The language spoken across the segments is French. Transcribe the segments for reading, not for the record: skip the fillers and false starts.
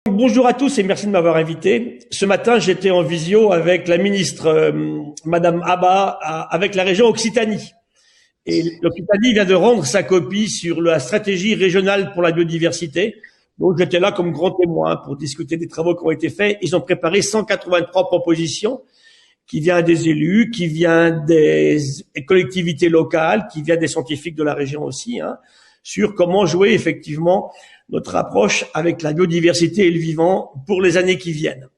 Bonjour à tous et merci de m'avoir invité. Ce matin, j'étais en visio avec la ministre Madame Abba avec la région Occitanie. Et l'Occitanie vient de rendre sa copie sur la stratégie régionale pour la biodiversité. Donc j'étais là comme grand témoin pour discuter des travaux qui ont été faits. Ils ont préparé 183 propositions qui viennent des élus, qui viennent des collectivités locales, qui viennent des scientifiques de la région aussi, sur comment jouer effectivement notre approche avec la biodiversité et le vivant pour les années qui viennent.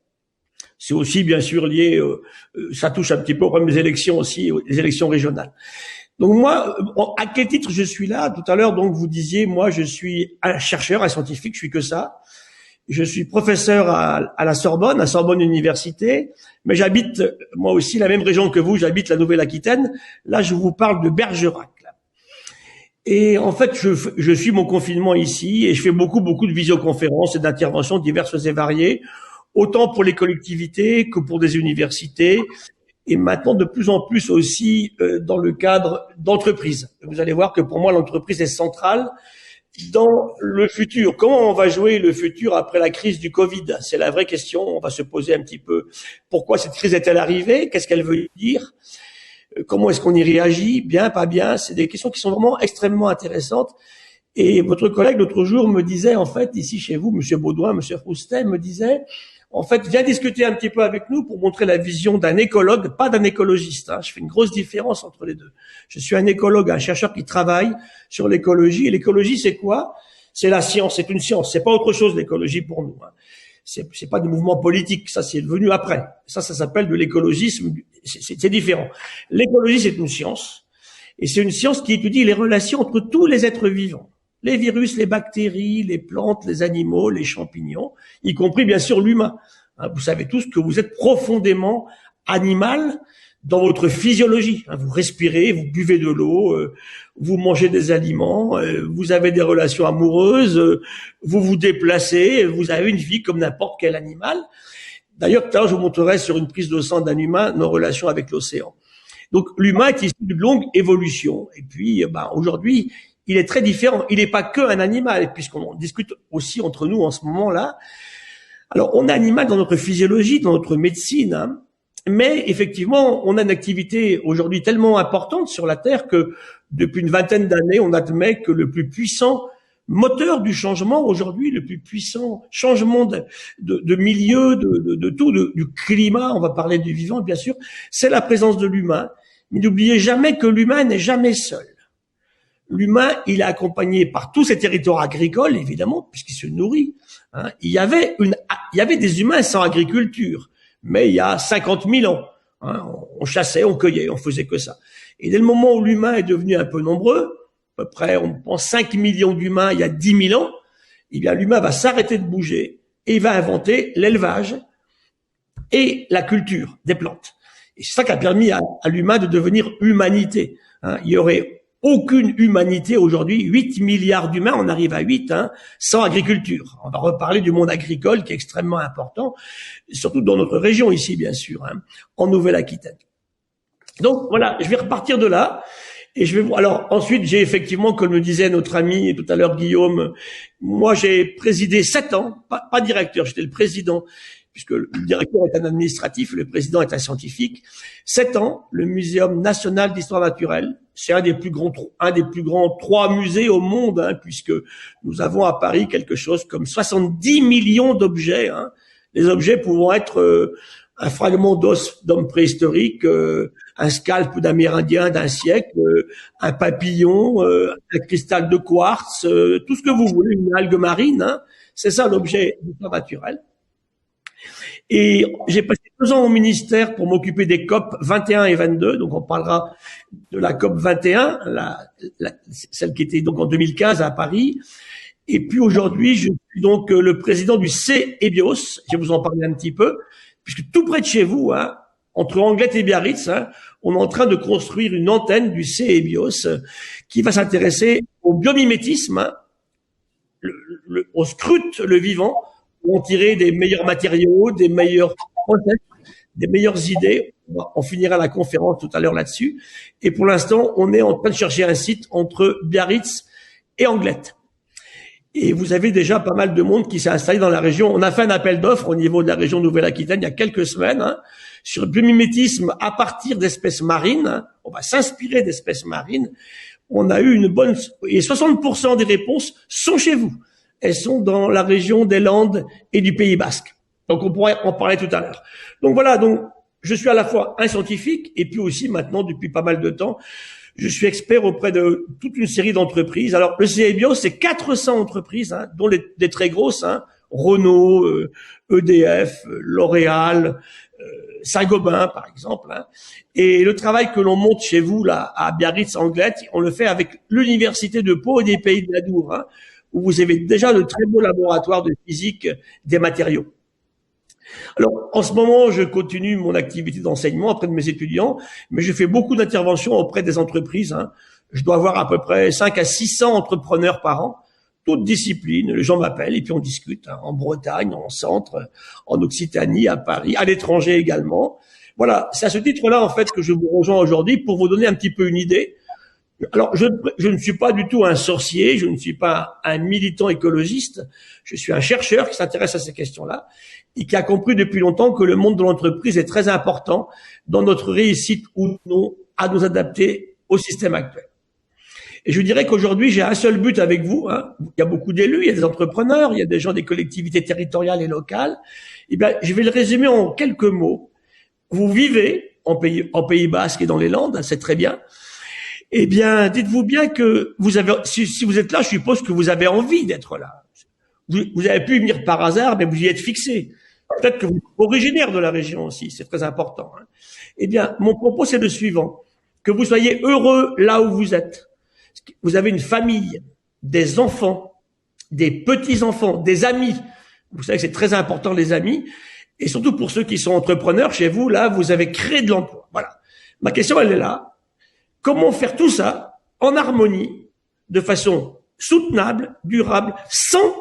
C'est aussi bien sûr lié, ça touche un petit peu aux problème des élections aussi, les élections régionales. Donc moi, à quel titre je suis là? Tout à l'heure, donc vous disiez, moi je suis un chercheur, un scientifique, je suis que ça. Je suis professeur à la Sorbonne, à Sorbonne Université, mais j'habite moi aussi la même région que vous, j'habite la Nouvelle-Aquitaine. Là, je vous parle de Bergerac. Et en fait, je suis mon confinement ici et je fais beaucoup de visioconférences et d'interventions diverses et variées, autant pour les collectivités que pour des universités et maintenant de plus en plus aussi dans le cadre d'entreprises. Vous allez voir que pour moi, l'entreprise est centrale dans le futur. Comment on va jouer le futur après la crise du Covid? C'est la vraie question. On va se poser un petit peu pourquoi cette crise est-elle arrivée? Qu'est-ce qu'elle veut dire? Comment est-ce qu'on y réagit? Bien, pas bien? C'est des questions qui sont vraiment extrêmement intéressantes. Et votre collègue l'autre jour me disait, en fait, ici chez vous, Monsieur Baudouin, Monsieur Roustet, me disait, en fait, viens discuter un petit peu avec nous pour montrer la vision d'un écologue, pas d'un écologiste. Je fais une grosse différence entre les deux. Je suis un écologue, un chercheur qui travaille sur l'écologie. Et l'écologie, c'est quoi? C'est la science, c'est une science. C'est pas autre chose l'écologie pour nous. C'est pas du mouvement politique, ça c'est venu après. Ça s'appelle de l'écologisme, c'est différent. L'écologie c'est une science, et c'est une science qui étudie les relations entre tous les êtres vivants. Les virus, les bactéries, les plantes, les animaux, les champignons, y compris bien sûr l'humain. Vous savez tous que vous êtes profondément animal dans votre physiologie. Vous respirez, vous buvez de l'eau, vous mangez des aliments, vous avez des relations amoureuses, vous vous déplacez, vous avez une vie comme n'importe quel animal. D'ailleurs, tout à l'heure, je vous montrerai sur une prise de sang d'un humain nos relations avec l'océan. Donc, l'humain est issu d'une longue évolution. Et puis, aujourd'hui, il est très différent. Il n'est pas qu'un animal, puisqu'on discute aussi entre nous en ce moment-là. Alors, on est animal dans notre physiologie, dans notre médecine, mais effectivement, on a une activité aujourd'hui tellement importante sur la Terre que depuis une vingtaine d'années, on admet que le plus puissant moteur du changement aujourd'hui, le plus puissant changement de milieu, de tout, du climat, on va parler du vivant bien sûr, c'est la présence de l'humain. Mais n'oubliez jamais que l'humain n'est jamais seul. L'humain, il est accompagné par tous ces territoires agricoles, évidemment, puisqu'il se nourrit. Il y avait des humains sans agriculture. Mais il y a 50 000 ans, on chassait, on cueillait, on faisait que ça. Et dès le moment où l'humain est devenu un peu nombreux, à peu près, on pense 5 millions d'humains il y a 10 000 ans, eh bien l'humain va s'arrêter de bouger et il va inventer l'élevage et la culture des plantes. Et c'est ça qui a permis à l'humain de devenir humanité. Il y aurait aucune humanité aujourd'hui, 8 milliards d'humains, on arrive à 8, sans agriculture. On va reparler du monde agricole qui est extrêmement important, surtout dans notre région ici, bien sûr, en Nouvelle-Aquitaine. Donc voilà, je vais repartir de là. Et alors ensuite, j'ai effectivement, comme me disait notre ami tout à l'heure Guillaume, moi j'ai présidé 7 ans, pas directeur, j'étais le président, puisque le directeur est un administratif, le président est un scientifique. 7 ans, le Muséum national d'histoire naturelle, c'est un des plus grands 3 musées au monde, puisque nous avons à Paris quelque chose comme 70 millions d'objets, les objets pouvant être un fragment d'os d'homme préhistorique, un scalp d'Amérindien d'un siècle, un papillon, un cristal de quartz, tout ce que vous voulez, une algue marine, c'est ça l'objet d'histoire naturelle. Et j'ai passé 2 ans au ministère pour m'occuper des COP 21 et 22. Donc, on parlera de la COP 21, celle qui était donc en 2015 à Paris. Et puis aujourd'hui, je suis donc le président du CEBIOS. Je vais vous en parler un petit peu, puisque tout près de chez vous, entre Anglet et Biarritz, on est en train de construire une antenne du CEBIOS qui va s'intéresser au biomimétisme. On scrute le vivant, on tirer des meilleurs matériaux, des meilleurs process, des meilleures idées. On finira la conférence tout à l'heure là-dessus. Et pour l'instant, on est en train de chercher un site entre Biarritz et Anglet. Et vous avez déjà pas mal de monde qui s'est installé dans la région. On a fait un appel d'offres au niveau de la région Nouvelle-Aquitaine il y a quelques semaines, sur le biomimétisme à partir d'espèces marines. On va s'inspirer d'espèces marines. On a eu une bonne... Et 60% des réponses sont chez vous. Elles sont dans la région des Landes et du Pays Basque. Donc on pourrait en parler tout à l'heure. Donc voilà, donc je suis à la fois un scientifique et puis aussi maintenant, depuis pas mal de temps, je suis expert auprès de toute une série d'entreprises. Alors, le CEBIO, c'est 400 entreprises, dont des très grosses, Renault, EDF, L'Oréal, Saint-Gobain, par exemple. Et le travail que l'on monte chez vous, là, à Biarritz-Anglet, on le fait avec l'Université de Pau et des Pays de l'Adour, où vous avez déjà de très beaux laboratoires de physique des matériaux. Alors, en ce moment, je continue mon activité d'enseignement auprès de mes étudiants, mais je fais beaucoup d'interventions auprès des entreprises. Je dois avoir à peu près 5 à 600 entrepreneurs par an, toutes disciplines. Les gens m'appellent et puis on discute en Bretagne, en centre, en Occitanie, à Paris, à l'étranger également. Voilà, c'est à ce titre-là, en fait, que je vous rejoins aujourd'hui pour vous donner un petit peu une idée. Alors, je ne suis pas du tout un sorcier, je ne suis pas un militant écologiste, je suis un chercheur qui s'intéresse à ces questions-là et qui a compris depuis longtemps que le monde de l'entreprise est très important dans notre réussite ou non à nous adapter au système actuel. Et je dirais qu'aujourd'hui, j'ai un seul but avec vous. Il y a beaucoup d'élus, il y a des entrepreneurs, il y a des gens des collectivités territoriales et locales. Eh bien, je vais le résumer en quelques mots. Vous vivez en Pays Basque et dans les Landes, c'est très bien. Eh bien, dites-vous bien que vous avez, si vous êtes là, je suppose que vous avez envie d'être là. Vous avez pu venir par hasard, mais vous y êtes fixé. Peut-être que vous êtes originaire de la région aussi, c'est très important. Eh bien, mon propos, c'est le suivant. Que vous soyez heureux là où vous êtes. Vous avez une famille, des enfants, des petits-enfants, des amis. Vous savez que c'est très important, les amis. Et surtout pour ceux qui sont entrepreneurs, chez vous, là, vous avez créé de l'emploi. Voilà. Ma question, elle est là. Comment faire tout ça en harmonie, de façon soutenable, durable, sans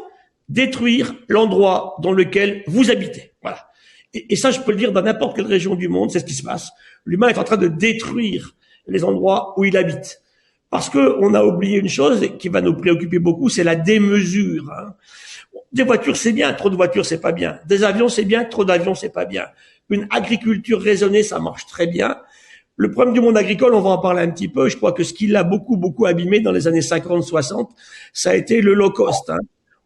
détruire l'endroit dans lequel vous habitez. Voilà. Et ça, je peux le dire dans n'importe quelle région du monde, c'est ce qui se passe. L'humain est en train de détruire les endroits où il habite. Parce que on a oublié une chose qui va nous préoccuper beaucoup, c'est la démesure. Des voitures, c'est bien, trop de voitures, c'est pas bien. Des avions, c'est bien, trop d'avions, c'est pas bien. Une agriculture raisonnée, ça marche très bien. Le problème du monde agricole, on va en parler un petit peu. Je crois que ce qui l'a beaucoup abîmé dans les années 50-60, ça a été le low cost.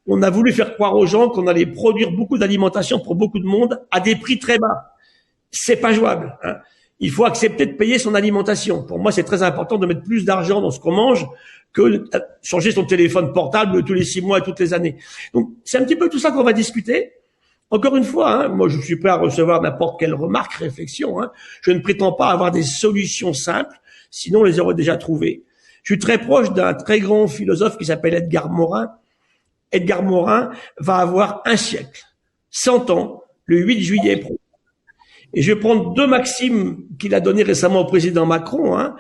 On a voulu faire croire aux gens qu'on allait produire beaucoup d'alimentation pour beaucoup de monde à des prix très bas. C'est pas jouable. Il faut accepter de payer son alimentation. Pour moi, c'est très important de mettre plus d'argent dans ce qu'on mange que de changer son téléphone portable tous les 6 mois et toutes les années. Donc, c'est un petit peu tout ça qu'on va discuter. Encore une fois, moi je suis prêt à recevoir n'importe quelle remarque, réflexion. Je ne prétends pas avoir des solutions simples, sinon on les aurait déjà trouvées. Je suis très proche d'un très grand philosophe qui s'appelle Edgar Morin. Edgar Morin va avoir 1 siècle, 100 ans, le 8 juillet prochain. Et je vais prendre 2 maximes qu'il a données récemment au président Macron.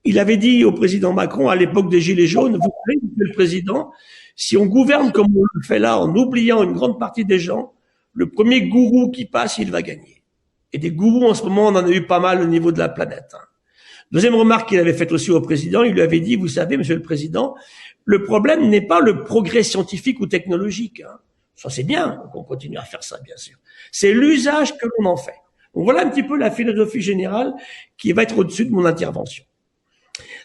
Il avait dit au président Macron à l'époque des Gilets jaunes, vous savez, monsieur le président, si on gouverne comme on le fait là, en oubliant une grande partie des gens, le premier gourou qui passe, il va gagner. Et des gourous, en ce moment, on en a eu pas mal au niveau de la planète. Deuxième remarque qu'il avait faite aussi au président, il lui avait dit, vous savez, monsieur le président, le problème n'est pas le progrès scientifique ou technologique. Ça, c'est bien qu'on continue à faire ça, bien sûr. C'est l'usage que l'on en fait. Donc voilà un petit peu la philosophie générale qui va être au-dessus de mon intervention.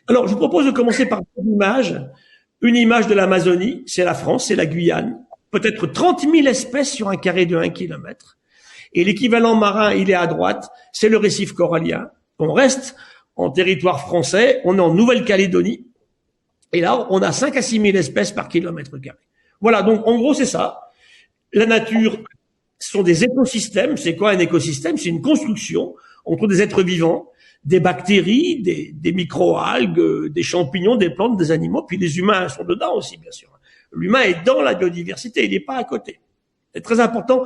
Alors, je vous propose de commencer par une image de l'Amazonie, c'est la France, c'est la Guyane. Peut-être 30 000 espèces sur un carré de 1 kilomètre. Et l'équivalent marin, il est à droite, c'est le récif corallien. On reste en territoire français, on est en Nouvelle-Calédonie. Et là, on a 5 à 6 000 espèces par kilomètre carré. Voilà, donc en gros, c'est ça. La nature, ce sont des écosystèmes. C'est quoi un écosystème? C'est une construction entre des êtres vivants, des bactéries, des micro-algues, des champignons, des plantes, des animaux, puis les humains sont dedans aussi, bien sûr. L'humain est dans la biodiversité, il n'est pas à côté. C'est très important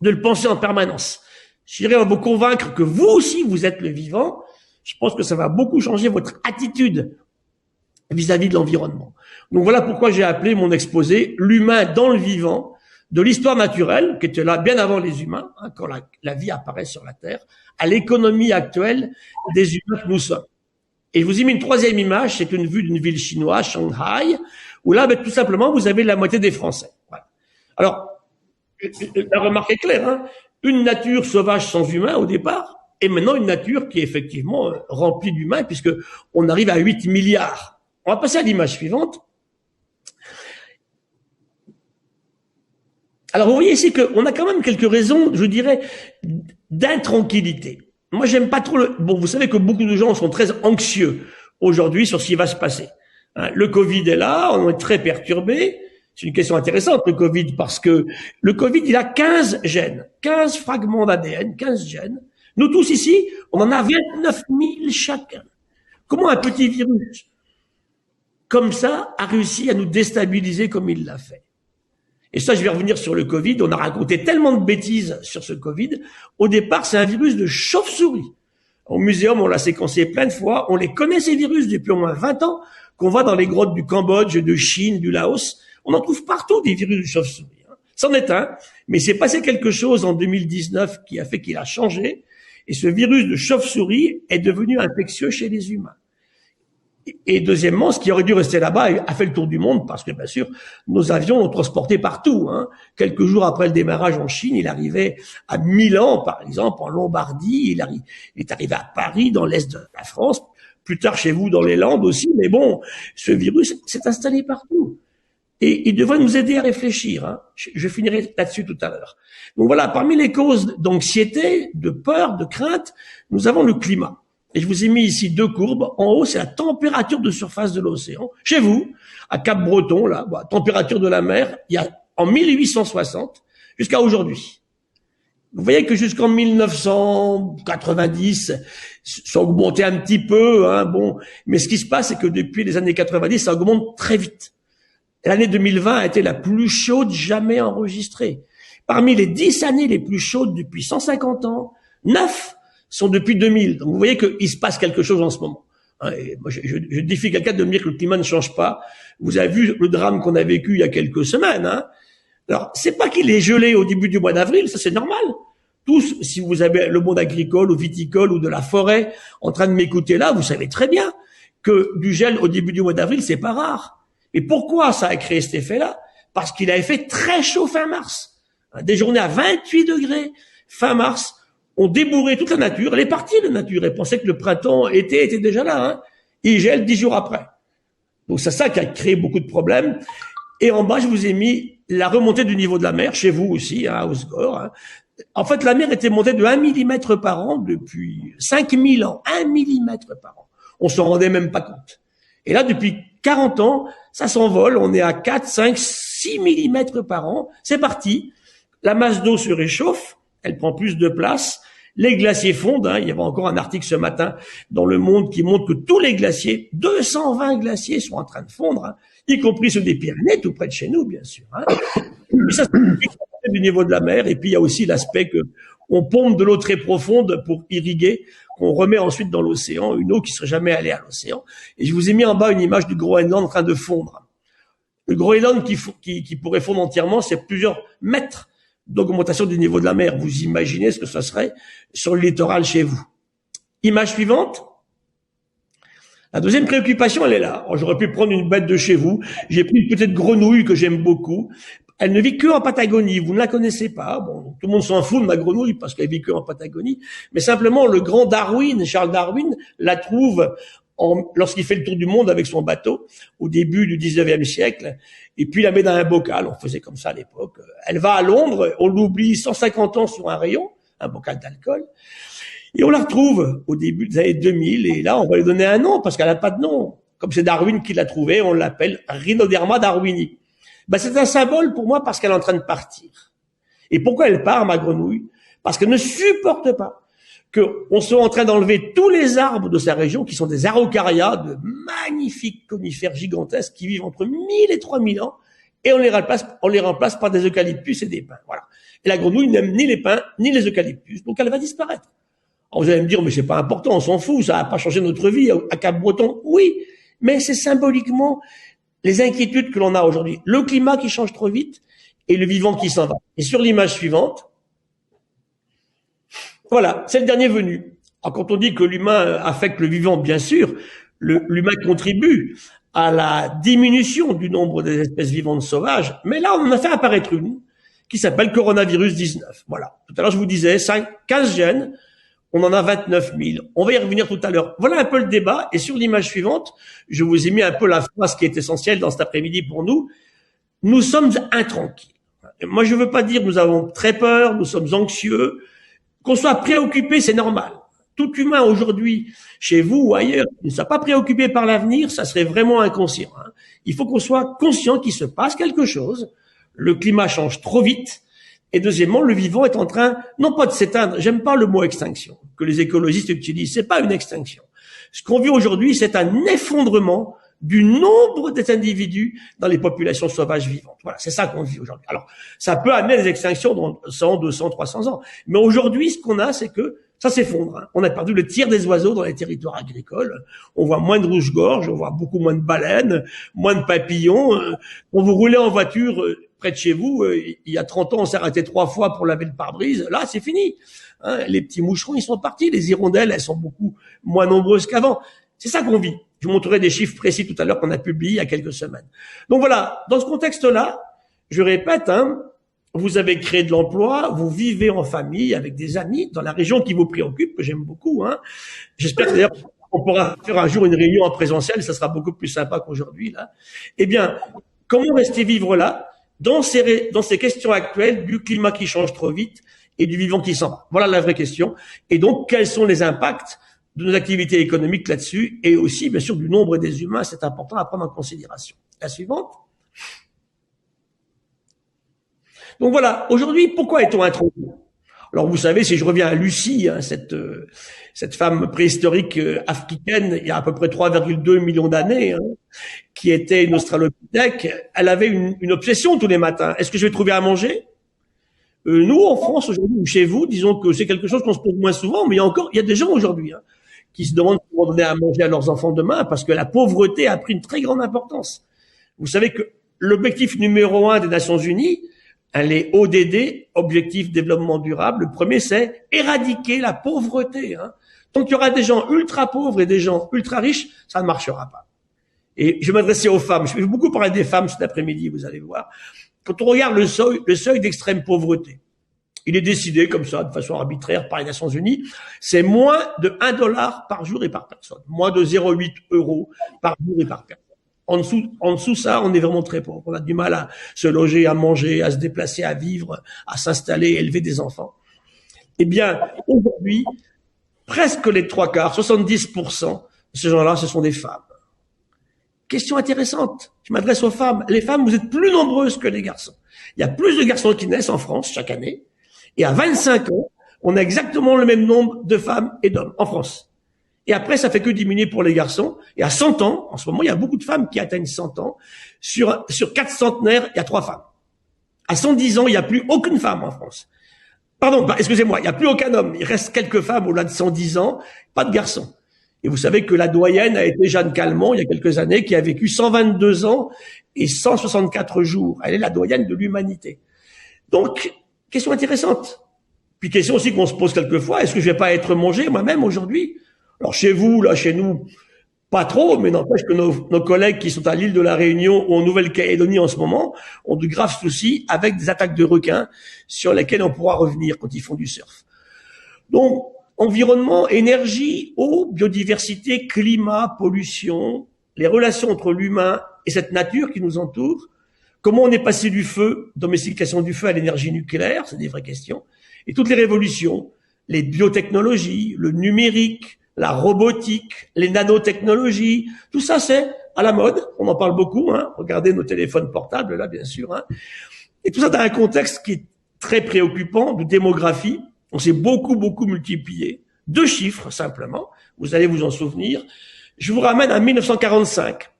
de le penser en permanence. Je dirais à vous convaincre que vous aussi, vous êtes le vivant. Je pense que ça va beaucoup changer votre attitude vis-à-vis de l'environnement. Donc voilà pourquoi j'ai appelé mon exposé « L'humain dans le vivant » de l'histoire naturelle, qui était là bien avant les humains, quand la vie apparaît sur la Terre, à l'économie actuelle des humains que nous sommes. Et je vous ai mis une 3e image, c'est une vue d'une ville chinoise, Shanghai, où là, ben, tout simplement, vous avez la moitié des Français. Voilà. Alors, la remarque est claire, hein. Une nature sauvage sans humains au départ, et maintenant une nature qui est effectivement remplie d'humains, puisque on arrive à 8 milliards. On va passer à l'image suivante. Alors, vous voyez ici qu'on a quand même quelques raisons, je dirais, d'intranquillité. Moi, j'aime pas trop Bon, vous savez que beaucoup de gens sont très anxieux aujourd'hui sur ce qui va se passer. Hein, le Covid est là, on est très perturbé. C'est une question intéressante, le Covid, parce que le Covid, il a 15 gènes, 15 fragments d'ADN, 15 gènes. Nous tous ici, on en a 29 000 chacun. Comment un petit virus, comme ça, a réussi à nous déstabiliser comme il l'a fait? Et ça, je vais revenir sur le Covid. On a raconté tellement de bêtises sur ce Covid. Au départ, c'est un virus de chauve-souris. Au muséum, on l'a séquencé plein de fois. On les connaît, ces virus, depuis au moins 20 ans, qu'on va dans les grottes du Cambodge, de Chine, du Laos. On en trouve partout des virus de chauve-souris. C'en est un, mais c'est passé quelque chose en 2019 qui a fait qu'il a changé. Et ce virus de chauve-souris est devenu infectieux chez les humains. Et deuxièmement, ce qui aurait dû rester là-bas a fait le tour du monde parce que, bien sûr, nos avions l'ont transporté partout. Hein. Quelques jours après le démarrage en Chine, il arrivait à Milan, par exemple, en Lombardie. Il est arrivé à Paris, dans l'est de la France. Plus tard, chez vous, dans les Landes aussi. Mais bon, ce virus s'est installé partout. Et il devrait nous aider à réfléchir. Hein. Je finirai là-dessus tout à l'heure. Donc voilà, parmi les causes d'anxiété, de peur, de crainte, nous avons le climat. Et je vous ai mis ici deux courbes. En haut, c'est la température de surface de l'océan. Chez vous, à Cap-Breton, là, température de la mer, il y a en 1860 jusqu'à aujourd'hui. Vous voyez que jusqu'en 1990, ça augmentait un petit peu, hein, bon. Mais ce qui se passe, c'est que depuis les années 90, ça augmente très vite. L'année 2020 a été la plus chaude jamais enregistrée. Parmi les 10 années les plus chaudes depuis 150 ans, 9 sont depuis 2000. Donc vous voyez qu'il se passe quelque chose en ce moment. Et moi, je défie quelqu'un de me dire que le climat ne change pas. Vous avez vu le drame qu'on a vécu il y a quelques semaines. Hein. Alors, c'est pas qu'il est gelé au début du mois d'avril, ça c'est normal. Tous, si vous avez le monde agricole ou viticole ou de la forêt en train de m'écouter là, vous savez très bien que du gel au début du mois d'avril, c'est pas rare. Et pourquoi ça a créé cet effet-là? Parce qu'il avait fait très chaud fin mars. Des journées à 28 degrés fin mars. On débourrait toute la nature, elle est partie la nature, et pensait que le printemps, été était déjà là, hein. Il gèle 10 jours après. Donc c'est ça qui a créé beaucoup de problèmes. Et en bas, je vous ai mis la remontée du niveau de la mer, chez vous aussi, hein, à Osgore. Hein. En fait, la mer était montée de 1 millimètre par an depuis 5000 ans. 1 millimètre par an. On s'en rendait même pas compte. Et là, depuis 40 ans, ça s'envole, on est à 4, 5, 6 millimètres par an. C'est parti. La masse d'eau se réchauffe. Elle prend plus de place. Les glaciers fondent. Hein. Il y avait encore un article ce matin dans Le Monde qui montre que tous les glaciers, 220 glaciers sont en train de fondre, hein, y compris ceux des Pyrénées, tout près de chez nous, bien sûr. Hein. Et ça, c'est du niveau de la mer. Et puis, il y a aussi l'aspect que on pompe de l'eau très profonde pour irriguer, qu'on remet ensuite dans l'océan, une eau qui serait jamais allée à l'océan. Et je vous ai mis en bas une image du Groenland en train de fondre. Le Groenland qui pourrait fondre entièrement, c'est plusieurs mètres d'augmentation du niveau de la mer. Vous imaginez ce que ça serait sur le littoral chez vous. Image suivante. La deuxième préoccupation, elle est là. J'aurais pu prendre une bête de chez vous. J'ai pris une petite grenouille que j'aime beaucoup. Elle ne vit que en Patagonie. Vous ne la connaissez pas. Bon, tout le monde s'en fout de ma grenouille parce qu'elle vit que en Patagonie. Mais simplement, le grand Darwin, Charles Darwin, la trouve lorsqu'il fait le tour du monde avec son bateau au début du 19e siècle. Et puis, il la met dans un bocal. On faisait comme ça à l'époque. Elle va à Londres. On l'oublie 150 ans sur un rayon, un bocal d'alcool. Et on la retrouve au début des années 2000. Et là, on va lui donner un nom parce qu'elle n'a pas de nom. Comme c'est Darwin qui l'a trouvée, on l'appelle Rhinoderma darwini. Ben, c'est un symbole pour moi parce qu'elle est en train de partir. Et pourquoi elle part, ma grenouille? Parce qu'elle ne supporte pas qu'on soit en train d'enlever tous les arbres de sa région, qui sont des araucarias, de magnifiques conifères gigantesques qui vivent entre 1000 et 3000 ans, et on les remplace par des eucalyptus et des pins. Voilà. Et la grenouille n'aime ni les pins, ni les eucalyptus, donc elle va disparaître. Alors vous allez me dire, mais c'est pas important, on s'en fout, ça va pas changer notre vie à Cap-Breton. Oui, mais c'est symboliquement les inquiétudes que l'on a aujourd'hui. Le climat qui change trop vite et le vivant qui s'en va. Et sur l'image suivante, voilà, c'est le dernier venu. Alors quand on dit que l'humain affecte le vivant, bien sûr, l'humain contribue à la diminution du nombre des espèces vivantes sauvages, mais là, on en a fait apparaître une qui s'appelle coronavirus 19. Voilà. Tout à l'heure, je vous disais, 15 gènes, on en a 29 000. On va y revenir tout à l'heure. Voilà un peu le débat. Et sur l'image suivante, je vous ai mis un peu la phrase qui est essentielle dans cet après-midi pour nous. Nous sommes intranquilles. Moi, je veux pas dire nous avons très peur, nous sommes anxieux. Qu'on soit préoccupé, c'est normal. Tout humain aujourd'hui, chez vous ou ailleurs, qui ne soit pas préoccupé par l'avenir, ça serait vraiment inconscient. Il faut qu'on soit conscient qu'il se passe quelque chose. Le climat change trop vite. Et deuxièmement, le vivant est en train, non pas de s'éteindre, j'aime pas le mot extinction, que les écologistes utilisent, c'est pas une extinction. Ce qu'on vit aujourd'hui, c'est un effondrement du nombre des individus dans les populations sauvages vivantes. Voilà, c'est ça qu'on vit aujourd'hui. Alors, ça peut amener des extinctions dans 100, 200, 300 ans. Mais aujourd'hui, ce qu'on a, c'est que ça s'effondre. On a perdu le tiers des oiseaux dans les territoires agricoles. On voit moins de rouge-gorge, on voit beaucoup moins de baleines, moins de papillons. Quand vous roulez en voiture près de chez vous, il y a 30 ans, on s'est arrêté 3 fois pour laver le pare-brise. Là, c'est fini. Les petits moucherons, ils sont partis. Les hirondelles, elles sont beaucoup moins nombreuses qu'avant. C'est ça qu'on vit. Je vous montrerai des chiffres précis tout à l'heure qu'on a publiés il y a quelques semaines. Donc voilà, dans ce contexte-là, je répète, vous avez créé de l'emploi, vous vivez en famille avec des amis dans la région qui vous préoccupe, que j'aime beaucoup. J'espère que d'ailleurs on pourra faire un jour une réunion en présentiel, ça sera beaucoup plus sympa qu'aujourd'hui là. Eh bien, comment rester vivre là dans ces questions actuelles du climat qui change trop vite et du vivant qui s'en va? Voilà la vraie question. Et donc, quels sont les impacts de nos activités économiques là-dessus et aussi, bien sûr, du nombre des humains? C'est important à prendre en considération. La suivante. Donc voilà, aujourd'hui, pourquoi est-on intranquille? Alors vous savez, si je reviens à Lucie, cette femme préhistorique africaine, il y a à peu près 3,2 millions d'années, qui était une australopithèque, elle avait une obsession tous les matins. Est-ce que je vais trouver à manger? Nous, en France, aujourd'hui, ou chez vous, disons que c'est quelque chose qu'on se pose moins souvent, mais il y a des gens aujourd'hui qui se demandent comment donner à manger à leurs enfants demain, parce que la pauvreté a pris une très grande importance. Vous savez que l'objectif numéro 1 des Nations Unies, les ODD, Objectifs Développement Durable, le premier c'est éradiquer la pauvreté. Tant qu'il y aura des gens ultra pauvres et des gens ultra riches, ça ne marchera pas. Et je vais m'adresser aux femmes. Je vais beaucoup parler des femmes cet après-midi, vous allez voir. Quand on regarde le seuil d'extrême pauvreté, il est décidé comme ça, de façon arbitraire par les Nations Unies, c'est moins de $1 par jour et par personne. Moins de 0,8 € par jour et par personne. En dessous ça, on est vraiment très pauvre. On a du mal à se loger, à manger, à se déplacer, à vivre, à s'installer, élever des enfants. Eh bien, aujourd'hui, presque les 3/4, 70% de ces gens-là, ce sont des femmes. Question intéressante. Je m'adresse aux femmes. Les femmes, vous êtes plus nombreuses que les garçons. Il y a plus de garçons qui naissent en France chaque année. Et à 25 ans, on a exactement le même nombre de femmes et d'hommes en France. Et après, ça fait que diminuer pour les garçons. Et à 100 ans, en ce moment, il y a beaucoup de femmes qui atteignent 100 ans. Sur 4 centenaires, il y a 3 femmes. À 110 ans, il n'y a plus aucune femme en France. Pardon, excusez-moi, il n'y a plus aucun homme. Il reste quelques femmes au-delà de 110 ans, pas de garçons. Et vous savez que la doyenne a été Jeanne Calment, il y a quelques années, qui a vécu 122 ans et 164 jours. Elle est la doyenne de l'humanité. Donc, question intéressante. Puis question aussi qu'on se pose quelquefois, est-ce que je vais pas être mangé moi-même aujourd'hui? Alors chez vous, là, chez nous, pas trop, mais n'empêche que nos collègues qui sont à l'île de la Réunion ou en Nouvelle-Calédonie en ce moment ont de graves soucis avec des attaques de requins sur lesquelles on pourra revenir quand ils font du surf. Donc, environnement, énergie, eau, biodiversité, climat, pollution, les relations entre l'humain et cette nature qui nous entoure, comment on est passé du feu, domestication du feu à l'énergie nucléaire, c'est des vraies questions, et toutes les révolutions, les biotechnologies, le numérique, la robotique, les nanotechnologies, tout ça c'est à la mode, on en parle beaucoup, regardez nos téléphones portables là bien sûr, et tout ça dans un contexte qui est très préoccupant de démographie, on s'est beaucoup multiplié, 2 chiffres simplement, vous allez vous en souvenir, je vous ramène à 1945,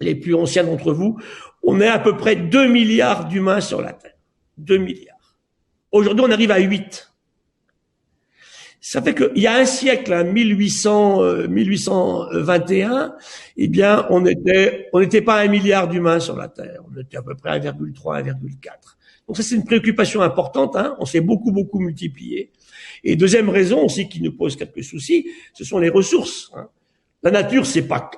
les plus anciens d'entre vous, on est à peu près 2 milliards d'humains sur la Terre, 2 milliards. Aujourd'hui on arrive à 8. Ça fait qu'il y a un siècle, 1821, eh bien, on n'était pas 1 milliard d'humains sur la Terre. On était à peu près 1,3, 1,4. Donc ça, c'est une préoccupation importante, On s'est beaucoup multiplié. Et deuxième raison aussi qui nous pose quelques soucis, ce sont les ressources, La nature,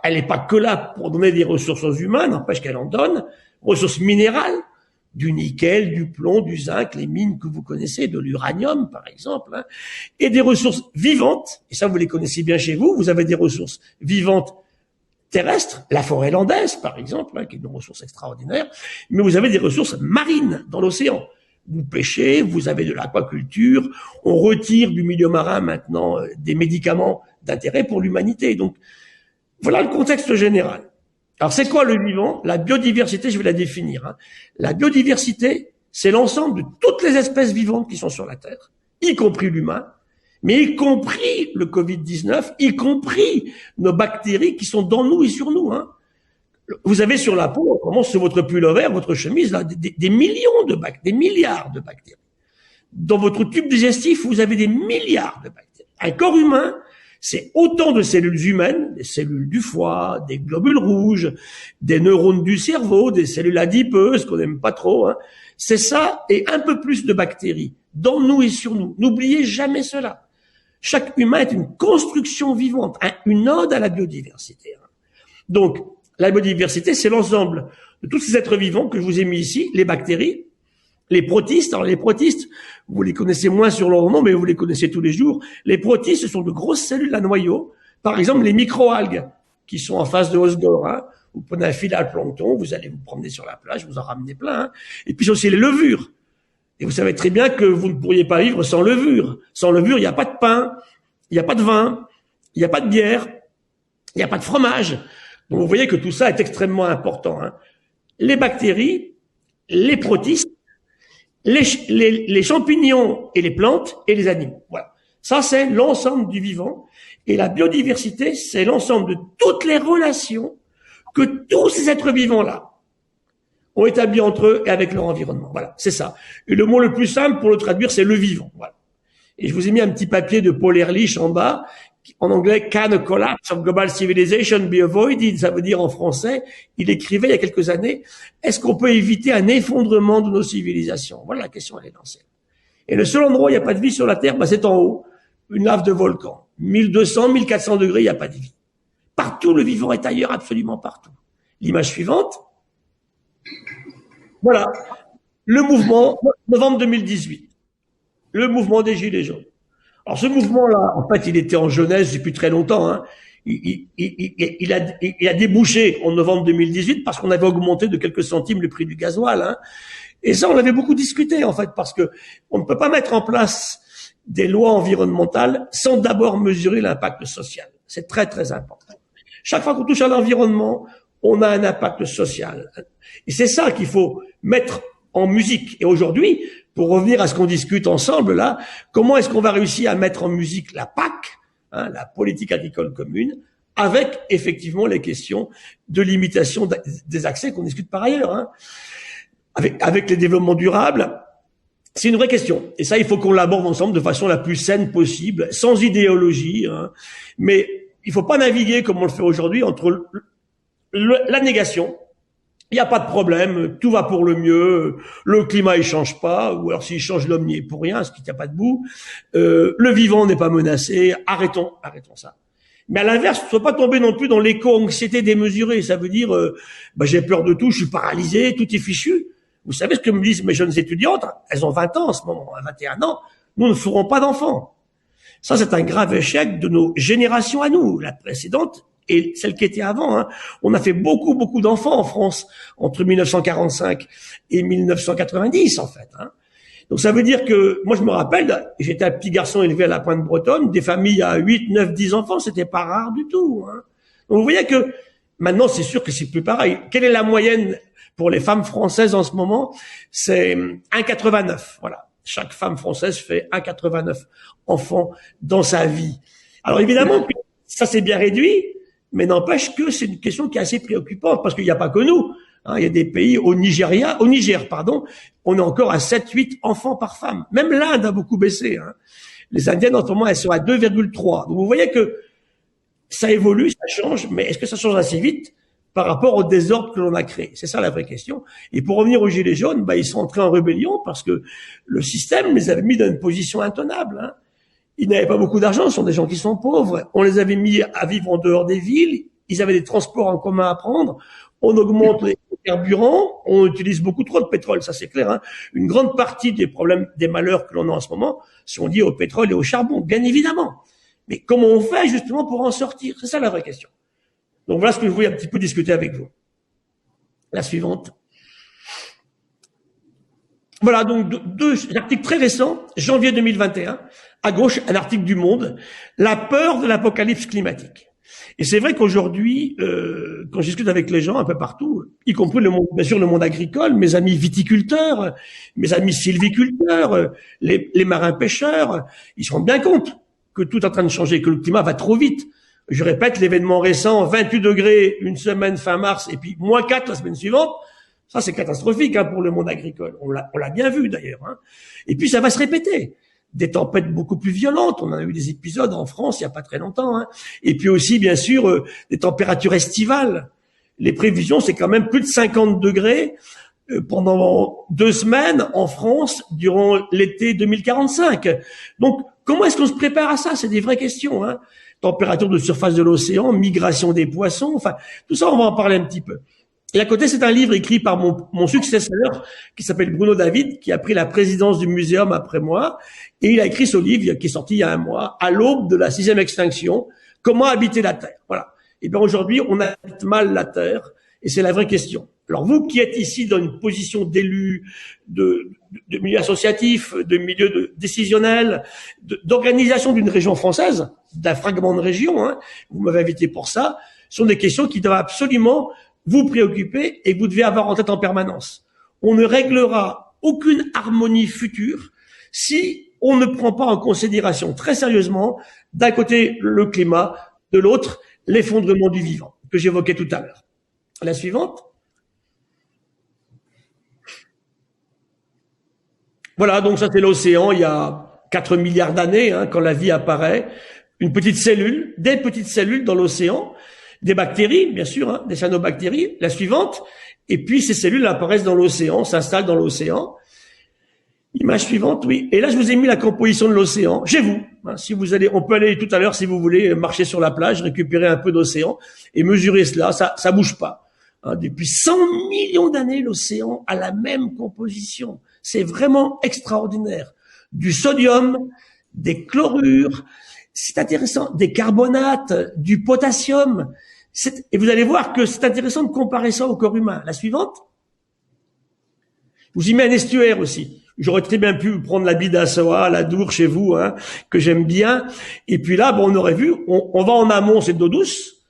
elle n'est pas que là pour donner des ressources aux humains, n'empêche qu'elle en donne, ressources minérales, du nickel, du plomb, du zinc, les mines que vous connaissez, de l'uranium par exemple, hein, et des ressources vivantes, et ça vous les connaissez bien chez vous, vous avez des ressources vivantes terrestres, la forêt landaise par exemple, hein, qui est une ressource extraordinaire, mais vous avez des ressources marines dans l'océan. Vous pêchez, vous avez de l'aquaculture, on retire du milieu marin maintenant des médicaments d'intérêt pour l'humanité. Donc voilà le contexte général. Alors, c'est quoi le vivant? La biodiversité, je vais la définir. Hein. La biodiversité, c'est l'ensemble de toutes les espèces vivantes qui sont sur la Terre, y compris l'humain, mais y compris le Covid-19, y compris nos bactéries qui sont dans nous et sur nous. Hein. Vous avez sur la peau, comment sur votre pullover, votre chemise, là, des millions de bactéries, des milliards de bactéries. Dans votre tube digestif, vous avez des milliards de bactéries. Un corps humain, c'est autant de cellules humaines, des cellules du foie, des globules rouges, des neurones du cerveau, des cellules adipeuses qu'on n'aime pas trop. Hein. C'est ça et un peu plus de bactéries dans nous et sur nous. N'oubliez jamais cela. Chaque humain est une construction vivante, une ode à la biodiversité. Hein. Donc, la biodiversité, c'est l'ensemble de tous ces êtres vivants que je vous ai mis ici, les bactéries, les protistes. Alors les protistes, vous les connaissez moins sur leur nom, mais vous les connaissez tous les jours. Les protistes, ce sont de grosses cellules à noyaux. Par exemple, les microalgues qui sont en face de Osgore. Hein. Vous prenez un fil à plancton, vous allez vous promener sur la plage, vous en ramenez plein. Hein. Et puis aussi les levures. Et vous savez très bien que vous ne pourriez pas vivre sans levure. Sans levure, il n'y a pas de pain, il n'y a pas de vin, il n'y a pas de bière, il n'y a pas de fromage. Donc vous voyez que tout ça est extrêmement important. Hein. Les bactéries, les protistes, les champignons et les plantes et les animaux. Voilà. Ça, c'est l'ensemble du vivant. Et la biodiversité, c'est l'ensemble de toutes les relations que tous ces êtres vivants-là ont établi entre eux et avec leur environnement. Voilà, c'est ça. Et le mot le plus simple pour le traduire, c'est le vivant. Voilà. Et je vous ai mis un petit papier de Paul Ehrlich en bas, en anglais, Can a collapse of global civilization be avoided? Ça veut dire en français, il écrivait il y a quelques années, est-ce qu'on peut éviter un effondrement de nos civilisations? Voilà, la question, elle est lancée. Et le seul endroit où il n'y a pas de vie sur la Terre, bah, c'est en haut, une lave de volcan. 1200, 1400 degrés, il n'y a pas de vie. Partout, le vivant est ailleurs, absolument partout. L'image suivante. Voilà. Le mouvement, novembre 2018. Le mouvement des Gilets jaunes. Alors ce mouvement-là, en fait, il était en jeunesse depuis très longtemps. Hein. Il a débouché en novembre 2018 parce qu'on avait augmenté de quelques centimes le prix du gasoil. Hein. Et ça, on avait beaucoup discuté, en fait, parce que on ne peut pas mettre en place des lois environnementales sans d'abord mesurer l'impact social. C'est très, très important. Chaque fois qu'on touche à l'environnement, on a un impact social. Et c'est ça qu'il faut mettre en musique. Et aujourd'hui, pour revenir à ce qu'on discute ensemble là, comment est-ce qu'on va réussir à mettre en musique la PAC, hein, la politique agricole commune, avec effectivement les questions de limitation des accès qu'on discute par ailleurs, hein, avec les développements durables. C'est une vraie question. Et ça, il faut qu'on l'aborde ensemble de façon la plus saine possible, sans idéologie. Hein. Mais il faut pas naviguer comme on le fait aujourd'hui entre la négation. Il n'y a pas de problème, tout va pour le mieux, le climat il change pas, ou alors s'il change l'homme n'y est pour rien, ce qui tient pas debout, le vivant n'est pas menacé, arrêtons ça. Mais à l'inverse, il ne faut pas tomber non plus dans l'éco-anxiété démesurée, ça veut dire j'ai peur de tout, je suis paralysé, tout est fichu. Vous savez ce que me disent mes jeunes étudiantes? Elles ont 20 ans en ce moment, 21 ans, nous ne ferons pas d'enfants. Ça c'est un grave échec de nos générations à nous, la précédente et celle qui était avant. Hein. On a fait beaucoup d'enfants en France entre 1945 et 1990 en fait. Hein. Donc ça veut dire que, moi je me rappelle, j'étais un petit garçon élevé à la Pointe Bretonne, des familles à 8, 9, 10 enfants, c'était pas rare du tout. Hein. Donc vous voyez que maintenant c'est sûr que c'est plus pareil. Quelle est la moyenne pour les femmes françaises en ce moment? C'est 1,89. Voilà. Chaque femme française fait 1,89 enfants dans sa vie. Alors évidemment, ça c'est bien réduit, mais n'empêche que c'est une question qui est assez préoccupante parce qu'il n'y a pas que nous. Hein, il y a des pays au Niger, on est encore à 7, 8 enfants par femme. Même l'Inde a beaucoup baissé. Hein. Les Indiennes, en ce moment, elles sont à 2,3. Donc vous voyez que ça évolue, ça change, mais est-ce que ça change assez vite par rapport au désordre que l'on a créé? C'est ça la vraie question. Et pour revenir aux Gilets jaunes, ils sont entrés en rébellion parce que le système les avait mis dans une position intenable. Hein. Ils n'avaient pas beaucoup d'argent, ce sont des gens qui sont pauvres. On les avait mis à vivre en dehors des villes. Ils avaient des transports en commun à prendre. On augmente les carburants. On utilise beaucoup trop de pétrole, ça c'est clair. Hein. Une grande partie des problèmes, des malheurs que l'on a en ce moment sont liés au pétrole et au charbon, bien évidemment. Mais comment on fait justement pour en sortir? C'est ça la vraie question. Donc voilà ce que je voulais un petit peu discuter avec vous. La suivante. Voilà, donc deux articles très récents, janvier 2021, à gauche, un article du Monde, la peur de l'apocalypse climatique. Et c'est vrai qu'aujourd'hui, quand je discute avec les gens un peu partout, y compris le monde, bien sûr le monde agricole, mes amis viticulteurs, mes amis sylviculteurs, les marins pêcheurs, ils se rendent bien compte que tout est en train de changer, que le climat va trop vite. Je répète, l'événement récent, 28 degrés une semaine fin mars, et puis moins 4 la semaine suivante, ça c'est catastrophique pour le monde agricole. On l'a bien vu d'ailleurs. Hein. Et puis ça va se répéter. Des tempêtes beaucoup plus violentes. On en a eu des épisodes en France il n'y a pas très longtemps. Hein. Et puis aussi, bien sûr, des températures estivales. Les prévisions, c'est quand même plus de 50 degrés pendant 2 semaines en France durant l'été 2045. Donc, comment est-ce qu'on se prépare à ça? C'est des vraies questions. Hein. Température de surface de l'océan, migration des poissons, enfin, tout ça, on va en parler un petit peu. Et à côté, c'est un livre écrit par mon successeur, qui s'appelle Bruno David, qui a pris la présidence du muséum après moi. Et il a écrit ce livre, qui est sorti il y a 1 mois, à l'aube de la 6e extinction, comment habiter la Terre. Voilà. Et bien aujourd'hui, on habite mal la Terre, et c'est la vraie question. Alors vous qui êtes ici dans une position d'élu, de milieu associatif, de milieu décisionnel, d'organisation d'une région française, d'un fragment de région, hein, vous m'avez invité pour ça, ce sont des questions qui doivent absolument vous préoccuper et que vous devez avoir en tête en permanence. On ne réglera aucune harmonie future si on ne prend pas en considération très sérieusement, d'un côté le climat, de l'autre l'effondrement du vivant, que j'évoquais tout à l'heure. La suivante. Voilà, donc ça c'est l'océan, il y a 4 milliards d'années, hein, quand la vie apparaît, une petite cellule, des petites cellules dans l'océan, des bactéries, bien sûr, hein, des cyanobactéries, la suivante, et puis ces cellules apparaissent dans l'océan, s'installent dans l'océan. Image suivante, oui. Et là, je vous ai mis la composition de l'océan. Chez vous, hein, si vous allez, on peut aller tout à l'heure, si vous voulez, marcher sur la plage, récupérer un peu d'océan et mesurer cela. Ça bouge pas. Hein, depuis 100 millions d'années, l'océan a la même composition. C'est vraiment extraordinaire. Du sodium, des chlorures, c'est intéressant, des carbonates, du potassium. Et vous allez voir que c'est intéressant de comparer ça au corps humain. La suivante. Vous y mettez un estuaire aussi. J'aurais très bien pu prendre la Bidassoa, la Dour chez vous, hein, que j'aime bien. Et puis là, bon, on aurait vu, on va en amont, c'est de l'eau douce.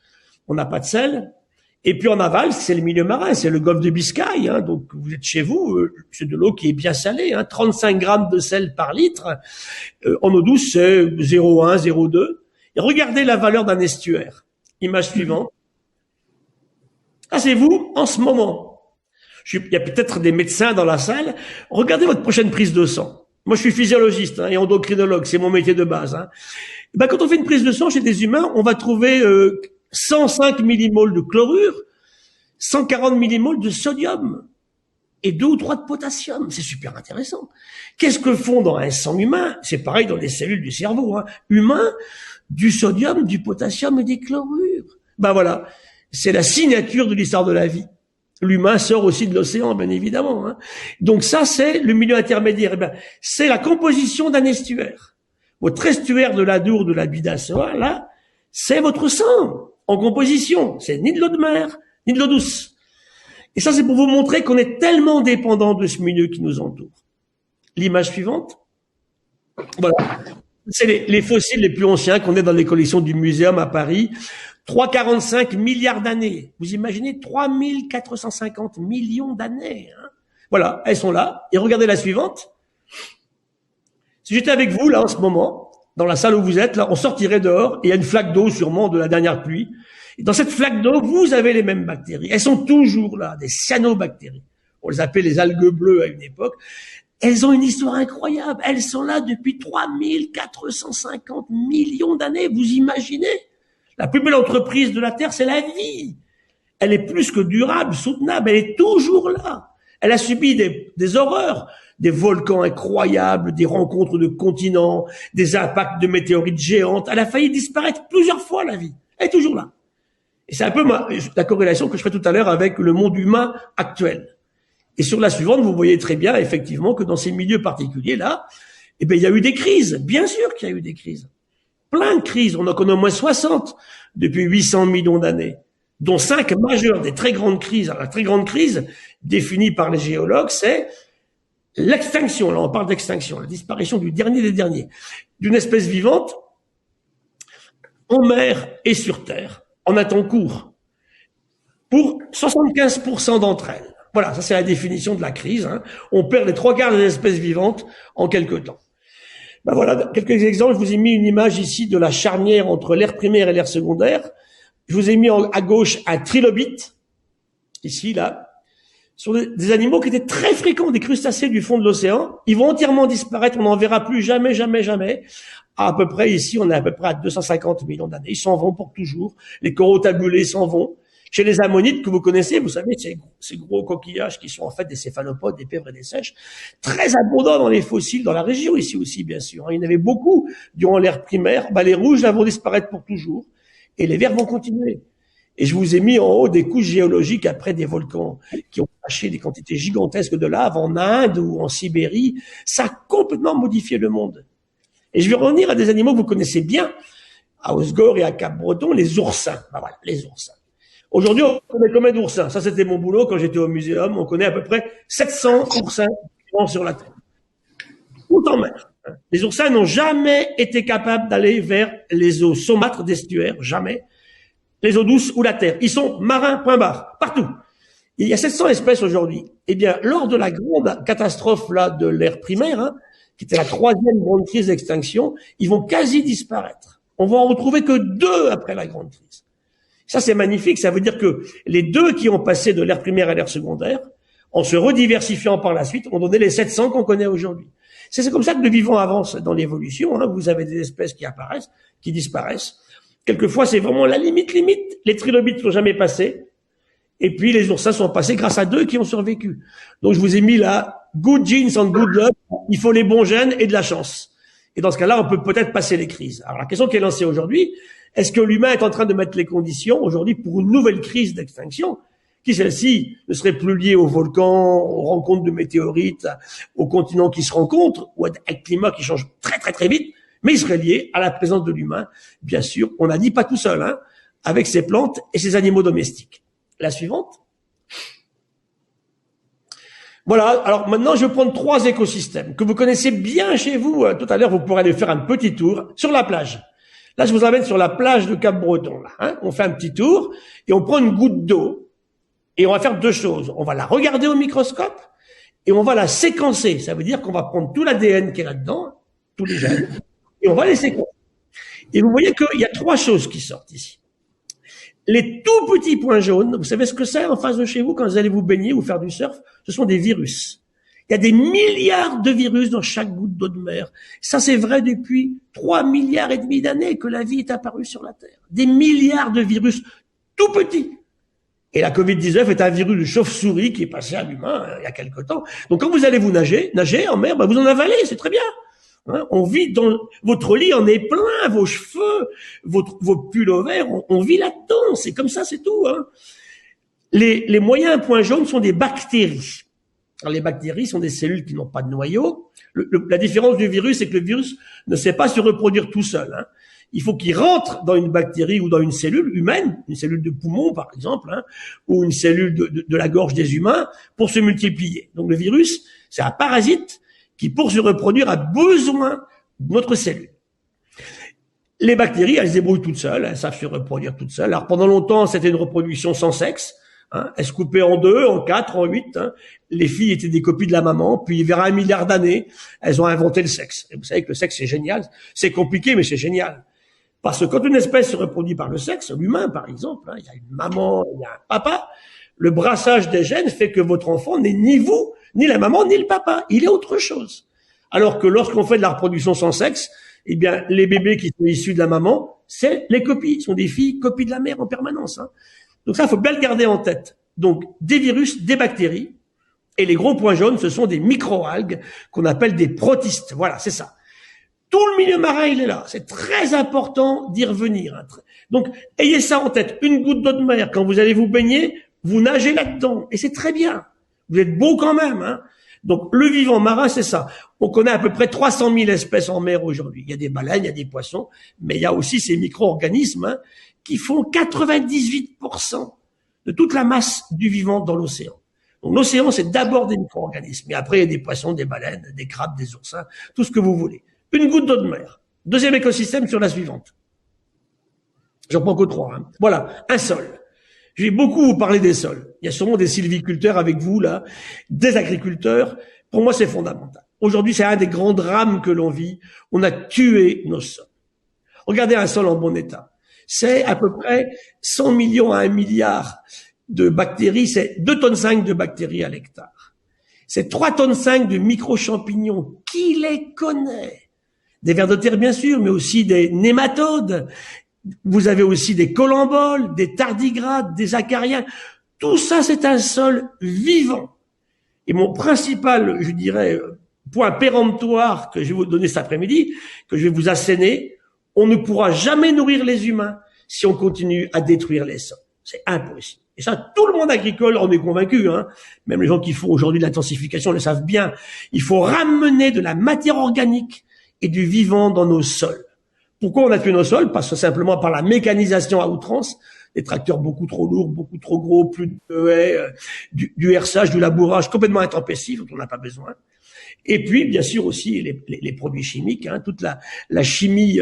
On n'a pas de sel. Et puis en aval, c'est le milieu marin, c'est le golfe de Biscaye. Hein, donc vous êtes chez vous, c'est de l'eau qui est bien salée. Hein, 35 grammes de sel par litre. En eau douce, c'est 0,1, 0,2. Et regardez la valeur d'un estuaire. Image suivante. Ah, c'est vous, en ce moment. Il y a peut-être des médecins dans la salle. Regardez votre prochaine prise de sang. Moi, je suis physiologiste et endocrinologue, c'est mon métier de base. Hein. Ben, quand on fait une prise de sang chez des humains, on va trouver 105 millimoles de chlorure, 140 millimoles de sodium et 2 ou 3 de potassium. C'est super intéressant. Qu'est-ce que font dans un sang humain? C'est pareil dans les cellules du cerveau. Hein. Humain, du sodium, du potassium et des chlorures. Ben voilà, c'est la signature de l'histoire de la vie. L'humain sort aussi de l'océan, bien évidemment. Hein. Donc ça, c'est le milieu intermédiaire. Eh bien, c'est la composition d'un estuaire. Votre estuaire de la Dour, de la Bidassoa, là, c'est votre sang en composition. C'est ni de l'eau de mer, ni de l'eau douce. Et ça, c'est pour vous montrer qu'on est tellement dépendant de ce milieu qui nous entoure. L'image suivante. Voilà. C'est les fossiles les plus anciens qu'on ait dans les collections du Muséum à Paris. 3,45 milliards d'années. Vous imaginez 3450 millions d'années. Hein. Voilà, elles sont là. Et regardez la suivante. Si j'étais avec vous, là, en ce moment, dans la salle où vous êtes, là, on sortirait dehors, et il y a une flaque d'eau, sûrement, de la dernière pluie. Et dans cette flaque d'eau, vous avez les mêmes bactéries. Elles sont toujours là, des cyanobactéries. On les appelait les algues bleues à une époque. Elles ont une histoire incroyable. Elles sont là depuis 3450 millions d'années. Vous imaginez? La plus belle entreprise de la Terre, c'est la vie. Elle est plus que durable, soutenable, elle est toujours là. Elle a subi des horreurs, des volcans incroyables, des rencontres de continents, des impacts de météorites géantes. Elle a failli disparaître plusieurs fois, la vie. Elle est toujours là. Et c'est un peu la corrélation que je ferai tout à l'heure avec le monde humain actuel. Et sur la suivante, vous voyez très bien, effectivement, que dans ces milieux particuliers-là, eh bien, il y a eu des crises. Bien sûr qu'il y a eu des crises. Plein de crises. On en connaît au moins 60 depuis 800 millions d'années, dont 5 majeures, des très grandes crises. Alors, la très grande crise, définie par les géologues, c'est l'extinction. Là, on parle d'extinction, la disparition du dernier des derniers, d'une espèce vivante en mer et sur Terre, en un temps court, pour 75% d'entre elles. Voilà, ça c'est la définition de la crise. Hein. On perd les 3 quarts des espèces vivantes en quelque temps. Ben voilà, quelques exemples. Je vous ai mis une image ici de la charnière entre l'ère primaire et l'ère secondaire. Je vous ai mis à gauche un trilobite, ici, là. Ce sont des animaux qui étaient très fréquents, des crustacés du fond de l'océan. Ils vont entièrement disparaître, on n'en verra plus jamais, jamais, jamais. À peu près ici, on est à peu près à 250 millions d'années. Ils s'en vont pour toujours. Les coraux tabulés s'en vont. Chez les ammonites que vous connaissez, vous savez, ces gros coquillages qui sont en fait des céphalopodes, des pieuvres et des seiches, très abondants dans les fossiles, dans la région ici aussi, bien sûr. Il y en avait beaucoup durant l'ère primaire. Les rouges, là, vont disparaître pour toujours. Et les verts vont continuer. Et je vous ai mis en haut des couches géologiques après des volcans qui ont lâché des quantités gigantesques de lave en Inde ou en Sibérie. Ça a complètement modifié le monde. Et je vais revenir à des animaux que vous connaissez bien, à Osgore et à Cap-Breton, les oursins. Voilà, les oursins. Aujourd'hui, on connaît combien d'oursins? Ça, c'était mon boulot quand j'étais au muséum. On connaît à peu près 700 oursins sur la Terre. Tout en mer. Les oursins n'ont jamais été capables d'aller vers les eaux saumâtres d'estuaires, jamais. Les eaux douces ou la terre. Ils sont marins, point barre, partout. Il y a 700 espèces aujourd'hui. Eh bien, lors de la grande catastrophe là de l'ère primaire, qui était la 3e grande crise d'extinction, ils vont quasi disparaître. On va en retrouver que 2 après la grande crise. Ça, c'est magnifique. Ça veut dire que les 2 qui ont passé de l'ère primaire à l'ère secondaire, en se rediversifiant par la suite, ont donné les 700 qu'on connaît aujourd'hui. C'est comme ça que le vivant avance dans l'évolution. Vous avez des espèces qui apparaissent, qui disparaissent. Quelquefois, c'est vraiment la limite. Les trilobites sont jamais passés. Et puis, les oursins sont passés grâce à 2 qui ont survécu. Donc, je vous ai mis là, good genes and good luck. Il faut les bons gènes et de la chance. Et dans ce cas-là, on peut peut-être passer les crises. Alors, la question qui est lancée aujourd'hui, est-ce que l'humain est en train de mettre les conditions aujourd'hui pour une nouvelle crise d'extinction, qui celle-ci ne serait plus liée aux volcans, aux rencontres de météorites, aux continents qui se rencontrent, ou à un climat qui change très très très vite, mais il serait lié à la présence de l'humain, bien sûr, on a dit pas tout seul, avec ses plantes et ses animaux domestiques. La suivante. Voilà, alors maintenant je vais prendre 3 écosystèmes que vous connaissez bien chez vous. Tout à l'heure, vous pourrez aller faire un petit tour sur la plage. Là, je vous amène sur la plage de Cap-Breton. On fait un petit tour et on prend une goutte d'eau et on va faire 2 choses. On va la regarder au microscope et on va la séquencer. Ça veut dire qu'on va prendre tout l'ADN qui est là-dedans, tous les gènes, et on va les séquencer. Et vous voyez qu'il y a 3 choses qui sortent ici. Les tout petits points jaunes, vous savez ce que c'est en face de chez vous quand vous allez vous baigner ou faire du surf? Ce sont des virus. Il y a des milliards de virus dans chaque goutte d'eau de mer. Ça, c'est vrai depuis 3,5 milliards d'années que la vie est apparue sur la Terre. Des milliards de virus tout petits. Et la Covid-19 est un virus de chauve-souris qui est passé à l'humain il y a quelque temps. Donc, quand vous allez vous nager en mer, vous en avalez, c'est très bien. On vit dans votre lit, en est plein, vos cheveux, vos pullovers, on vit là-dedans. C'est comme ça, c'est tout. Les moyens points jaunes sont des bactéries. Alors, les bactéries sont des cellules qui n'ont pas de noyau. La différence du virus, c'est que le virus ne sait pas se reproduire tout seul. Il faut qu'il rentre dans une bactérie ou dans une cellule humaine, une cellule de poumon par exemple, ou une cellule de la gorge des humains, pour se multiplier. Donc le virus, c'est un parasite qui, pour se reproduire, a besoin de notre cellule. Les bactéries, elles se débrouillent toutes seules, elles savent se reproduire toutes seules. Alors pendant longtemps, c'était une reproduction sans sexe. Elles se coupaient en 2, en 4, en 8. Les filles étaient des copies de la maman. Puis vers 1 milliard d'années, elles ont inventé le sexe. Et vous savez que le sexe, c'est génial. C'est compliqué, mais c'est génial. Parce que quand une espèce se reproduit par le sexe, l'humain par exemple, il y a une maman, il y a un papa, le brassage des gènes fait que votre enfant n'est ni vous, ni la maman, ni le papa. Il est autre chose. Alors que lorsqu'on fait de la reproduction sans sexe, eh bien, les bébés qui sont issus de la maman, c'est les copies. Ce sont des filles copies de la mère en permanence. Donc ça, il faut bien le garder en tête. Donc, des virus, des bactéries, Et les gros points jaunes, ce sont des microalgues qu'on appelle des protistes. Voilà, c'est ça. Tout le milieu marin, il est là. C'est très important d'y revenir. Donc, ayez ça en tête. Une goutte d'eau de mer, quand vous allez vous baigner, vous nagez là-dedans. Et c'est très bien. Vous êtes beau quand même, hein. Donc, le vivant marin, c'est ça. On connaît à peu près 300 000 espèces en mer aujourd'hui. Il y a des baleines, il y a des poissons, mais il y a aussi ces micro-organismes, hein, qui font 98% de toute la masse du vivant dans l'océan. Donc, l'océan, c'est d'abord des micro-organismes. Et après, il y a des poissons, des baleines, des crabes, des oursins, tout ce que vous voulez. Une goutte d'eau de mer. Deuxième écosystème sur la suivante. J'en prends que 3, hein. Voilà, un sol. Je vais beaucoup vous parler des sols. Il y a sûrement des sylviculteurs avec vous, là, des agriculteurs. Pour moi, c'est fondamental. Aujourd'hui, c'est un des grands drames que l'on vit. On a tué nos sols. Regardez un sol en bon état. C'est à peu près 100 millions à 1 milliard de bactéries. C'est 2,5 tonnes de bactéries à l'hectare. C'est 3,5 tonnes de micro-champignons. Qui les connaît? Des vers de terre, bien sûr, mais aussi des nématodes. Vous avez aussi des colamboles, des tardigrades, des acariens. Tout ça, c'est un sol vivant. Et mon principal, je dirais, point péremptoire que je vais vous donner cet après-midi, que je vais vous asséner, on ne pourra jamais nourrir les humains si on continue à détruire les sols. C'est impossible. Et ça, tout le monde agricole en est convaincu, hein. Même les gens qui font aujourd'hui de l'intensification le savent bien. Il faut ramener de la matière organique et du vivant dans nos sols. Pourquoi on a tué nos sols? Parce que simplement par la mécanisation à outrance, des tracteurs beaucoup trop lourds, beaucoup trop gros, plus de haies, du herçage, du labourage complètement intempestif dont on n'a pas besoin. Et puis, bien sûr aussi, les produits chimiques, hein, toute la chimie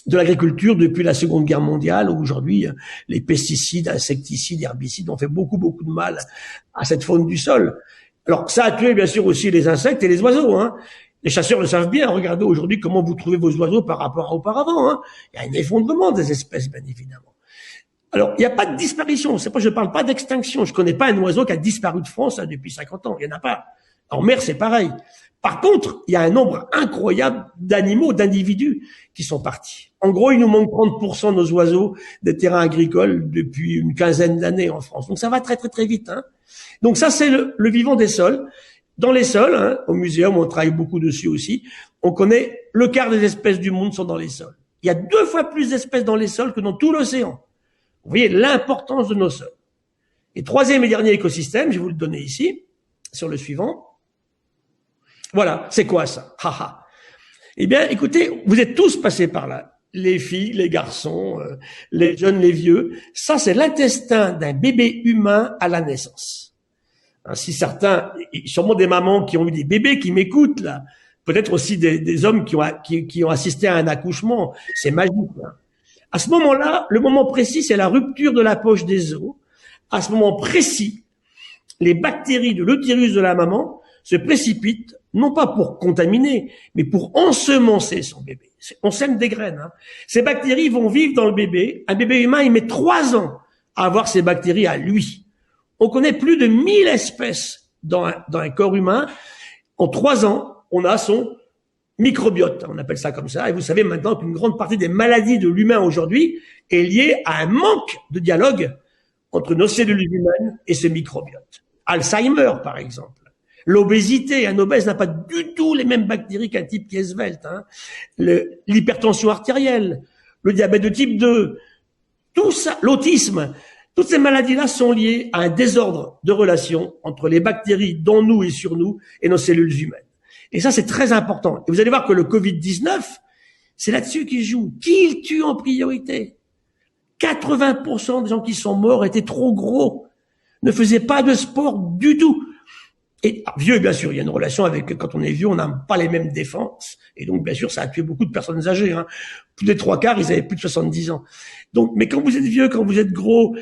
de l'agriculture depuis la Seconde Guerre mondiale, où aujourd'hui, les pesticides, insecticides, herbicides ont fait beaucoup de mal à cette faune du sol. Alors, ça a tué, bien sûr, aussi les insectes et les oiseaux, hein. Les chasseurs le savent bien. Regardez aujourd'hui comment vous trouvez vos oiseaux par rapport à auparavant, hein. Il y a un effondrement des espèces, bien évidemment. Alors, il n'y a pas de disparition. C'est pas, je parle pas d'extinction. Je connais pas un oiseau qui a disparu de France, hein, depuis 50 ans. Il y en a pas. En mer, c'est pareil. Par contre, il y a un nombre incroyable d'animaux, d'individus qui sont partis. En gros, il nous manque 30% de nos oiseaux des terrains agricoles depuis une quinzaine d'années en France. Donc, ça va très vite, hein. Donc, ça, c'est le vivant des sols. Dans les sols, hein, au muséum, on travaille beaucoup dessus aussi. On connaît le quart des espèces du monde sont dans les sols. Il y a 2 fois plus d'espèces dans les sols que dans tout l'océan. Vous voyez l'importance de nos sols. Et troisième et dernier écosystème, je vais vous le donner ici, sur le suivant. Voilà, c'est quoi ça? Eh bien, écoutez, vous êtes tous passés par là. Les filles, les garçons, les jeunes, les vieux. Ça, c'est l'intestin d'un bébé humain à la naissance. Si certains, sûrement des mamans qui ont eu des bébés qui m'écoutent là, peut-être aussi des hommes qui ont assisté à un accouchement, c'est magique, hein. À ce moment-là, le moment précis, c'est la rupture de la poche des os. À ce moment précis, les bactéries de l'utérus de la maman se précipitent, non pas pour contaminer, mais pour ensemencer son bébé. On sème des graines, hein. Ces bactéries vont vivre dans le bébé. Un bébé humain, il met 3 ans à avoir ces bactéries à lui. On connaît plus de 1000 espèces dans un corps humain. En 3 ans, on a son microbiote, on appelle ça comme ça. Et vous savez maintenant qu'une grande partie des maladies de l'humain aujourd'hui est liée à un manque de dialogue entre nos cellules humaines et ce microbiote. Alzheimer, par exemple. L'obésité, un obèse n'a pas du tout les mêmes bactéries qu'un type qui est svelte, hein. L'hypertension artérielle, le diabète de type 2, tout ça, l'autisme. Toutes ces maladies-là sont liées à un désordre de relation entre les bactéries dans nous et sur nous et nos cellules humaines. Et ça, c'est très important. Et vous allez voir que le Covid-19, c'est là-dessus qu'il joue. Qui il tue en priorité? 80% des gens qui sont morts étaient trop gros, ne faisaient pas de sport du tout. Et vieux, bien sûr, il y a une relation avec, quand on est vieux, on n'a pas les mêmes défenses. Et donc, bien sûr, ça a tué beaucoup de personnes âgées, hein. Plus des 3/4, ils avaient plus de 70 ans. Donc, mais quand vous êtes vieux, quand vous êtes gros,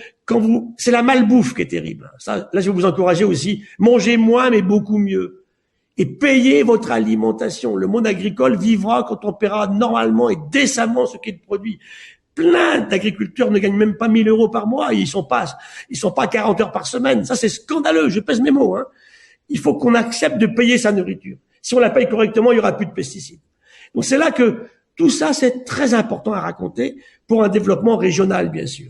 c'est la malbouffe qui est terrible. Ça, là, je vais vous encourager aussi. Mangez moins, mais beaucoup mieux. Et payez votre alimentation. Le monde agricole vivra quand on paiera normalement et décemment ce qui est produit. Plein d'agriculteurs ne gagnent même pas 1 000 € par mois. Ils sont pas à 40 heures par semaine. Ça, c'est scandaleux. Je pèse mes mots, hein. Il faut qu'on accepte de payer sa nourriture. Si on la paye correctement, il y aura plus de pesticides. Donc c'est là que tout ça, c'est très important à raconter pour un développement régional, bien sûr.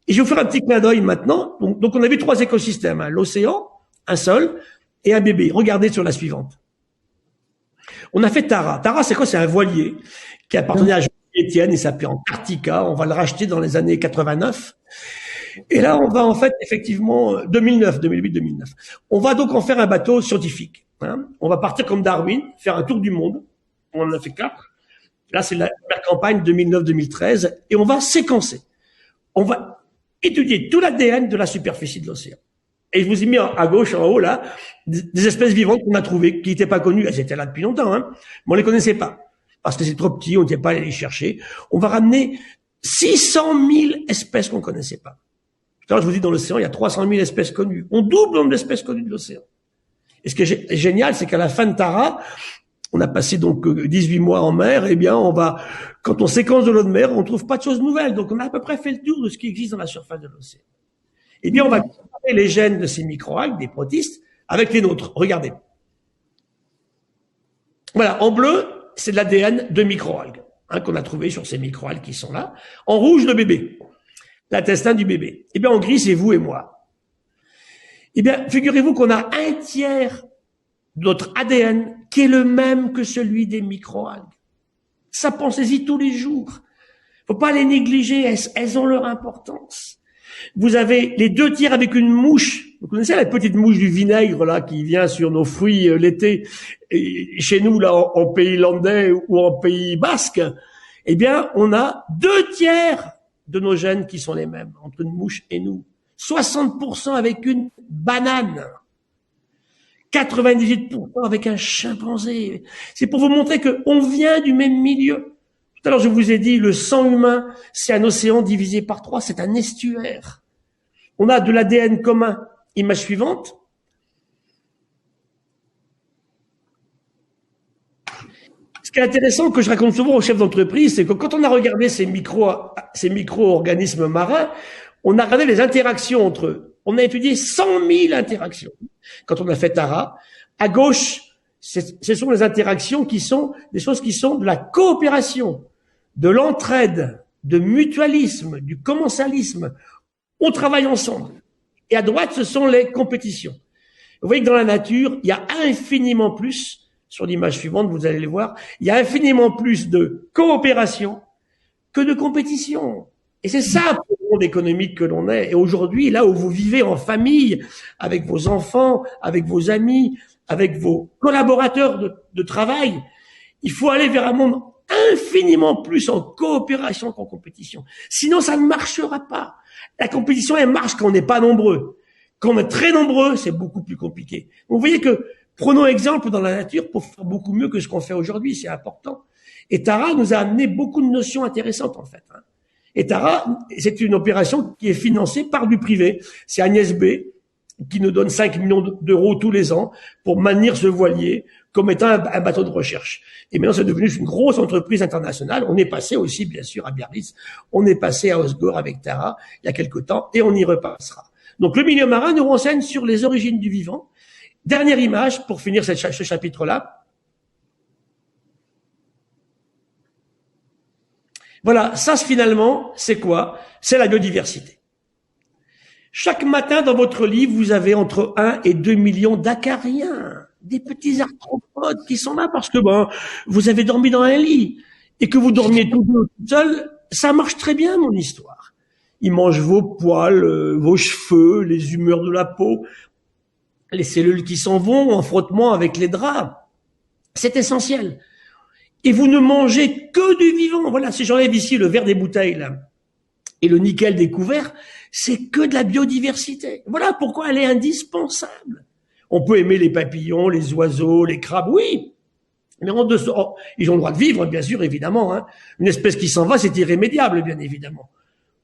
Et je vais vous faire un petit clin d'œil maintenant. Donc on a vu 3 écosystèmes, hein. L'océan, un sol, et un bébé. Regardez sur la suivante. On a fait Tara. Tara, c'est quoi? C'est un voilier qui appartenait à Jean-Étienne, il s'appelait Antarctica. On va le racheter dans les années 89. Et là, on va en fait, effectivement, 2009, 2008, 2009. On va donc en faire un bateau scientifique. Hein. On va partir comme Darwin, faire un tour du monde. On en a fait 4. Là, c'est la première campagne 2009-2013. Et on va séquencer. On va étudier tout l'ADN de la superficie de l'océan. Et je vous ai mis à gauche, en haut, là, des espèces vivantes qu'on a trouvées, qui n'étaient pas connues. Elles étaient là depuis longtemps, hein. Mais on les connaissait pas. Parce que c'est trop petit, on n'était pas allé les chercher. On va ramener 600 000 espèces qu'on connaissait pas. Tout à l'heure, je vous dis, dans l'océan, il y a 300 000 espèces connues. On double le nombre d'espèces connues de l'océan. Et ce qui est génial, c'est qu'à la fin de Tara, on a passé donc 18 mois en mer, eh bien, quand on séquence de l'eau de mer, on trouve pas de choses nouvelles. Donc, on a à peu près fait le tour de ce qui existe dans la surface de l'océan. Eh bien, on va comparer les gènes de ces microalgues, des protistes, avec les nôtres. Regardez. Voilà, en bleu, c'est de l'ADN de microalgues, hein, qu'on a trouvé sur ces microalgues qui sont là. En rouge, le bébé, l'intestin du bébé. Eh bien, en gris, c'est vous et moi. Eh bien, figurez-vous qu'on a un tiers de notre ADN qui est le même que celui des microalgues. Ça, pensez-y tous les jours. Faut pas les négliger, elles ont leur importance. Vous avez les 2 tiers avec une mouche. Vous connaissez la petite mouche du vinaigre, là, qui vient sur nos fruits l'été. Et chez nous, là, en pays landais ou en pays basque, eh bien, on a 2 tiers de nos gènes qui sont les mêmes, entre une mouche et nous. 60% avec une banane. 98% avec un chimpanzé. C'est pour vous montrer qu'on vient du même milieu. Tout à l'heure, je vous ai dit, le sang humain, c'est un océan divisé par 3, c'est un estuaire. On a de l'ADN commun. Image suivante. Ce qui est intéressant, que je raconte souvent aux chefs d'entreprise, c'est que quand on a regardé ces micro-organismes marins, on a regardé les interactions entre eux. On a étudié 100 000 interactions. Quand on a fait Tara, à gauche, ce sont les interactions qui sont des choses qui sont de la coopération, de l'entraide, de mutualisme, du commensalisme. On travaille ensemble. Et à droite, ce sont les compétitions. Vous voyez que dans la nature, il y a infiniment plus, sur l'image suivante, vous allez le voir, il y a infiniment plus de coopération que de compétition. Et c'est ça pour le monde économique que l'on est. Et aujourd'hui, là où vous vivez en famille, avec vos enfants, avec vos amis, avec vos collaborateurs de travail, il faut aller vers un monde infiniment plus en coopération qu'en compétition. Sinon, ça ne marchera pas. La compétition, elle marche quand on n'est pas nombreux. Quand on est très nombreux, c'est beaucoup plus compliqué. Donc, vous voyez que, prenons exemple dans la nature pour faire beaucoup mieux que ce qu'on fait aujourd'hui, c'est important. Et Tara nous a amené beaucoup de notions intéressantes, en fait. Et Tara, c'est une opération qui est financée par du privé. C'est Agnès B qui nous donne 5 millions d'euros tous les ans pour maintenir ce voilier comme étant un bateau de recherche. Et maintenant, c'est devenu une grosse entreprise internationale. On est passé aussi, bien sûr, à Biarritz. On est passé à Osgore avec Tara il y a quelque temps et on y repassera. Donc, le milieu marin nous renseigne sur les origines du vivant. Dernière image pour finir ce chapitre-là. Voilà, ça finalement, c'est quoi? C'est la biodiversité. Chaque matin dans votre lit, vous avez entre 1 et 2 millions d'acariens, des petits arthropodes qui sont là parce que vous avez dormi dans un lit et que vous dormiez tout seul. Ça marche très bien, mon histoire. Ils mangent vos poils, vos cheveux, les humeurs de la peau, les cellules qui s'en vont en frottement avec les draps. C'est essentiel. Et vous ne mangez que du vivant. Voilà, si j'enlève ici le verre des bouteilles là, et le nickel des couverts, c'est que de la biodiversité. Voilà pourquoi elle est indispensable. On peut aimer les papillons, les oiseaux, les crabes, oui. Mais ils ont le droit de vivre, bien sûr, évidemment. Hein. Une espèce qui s'en va, c'est irrémédiable, bien évidemment.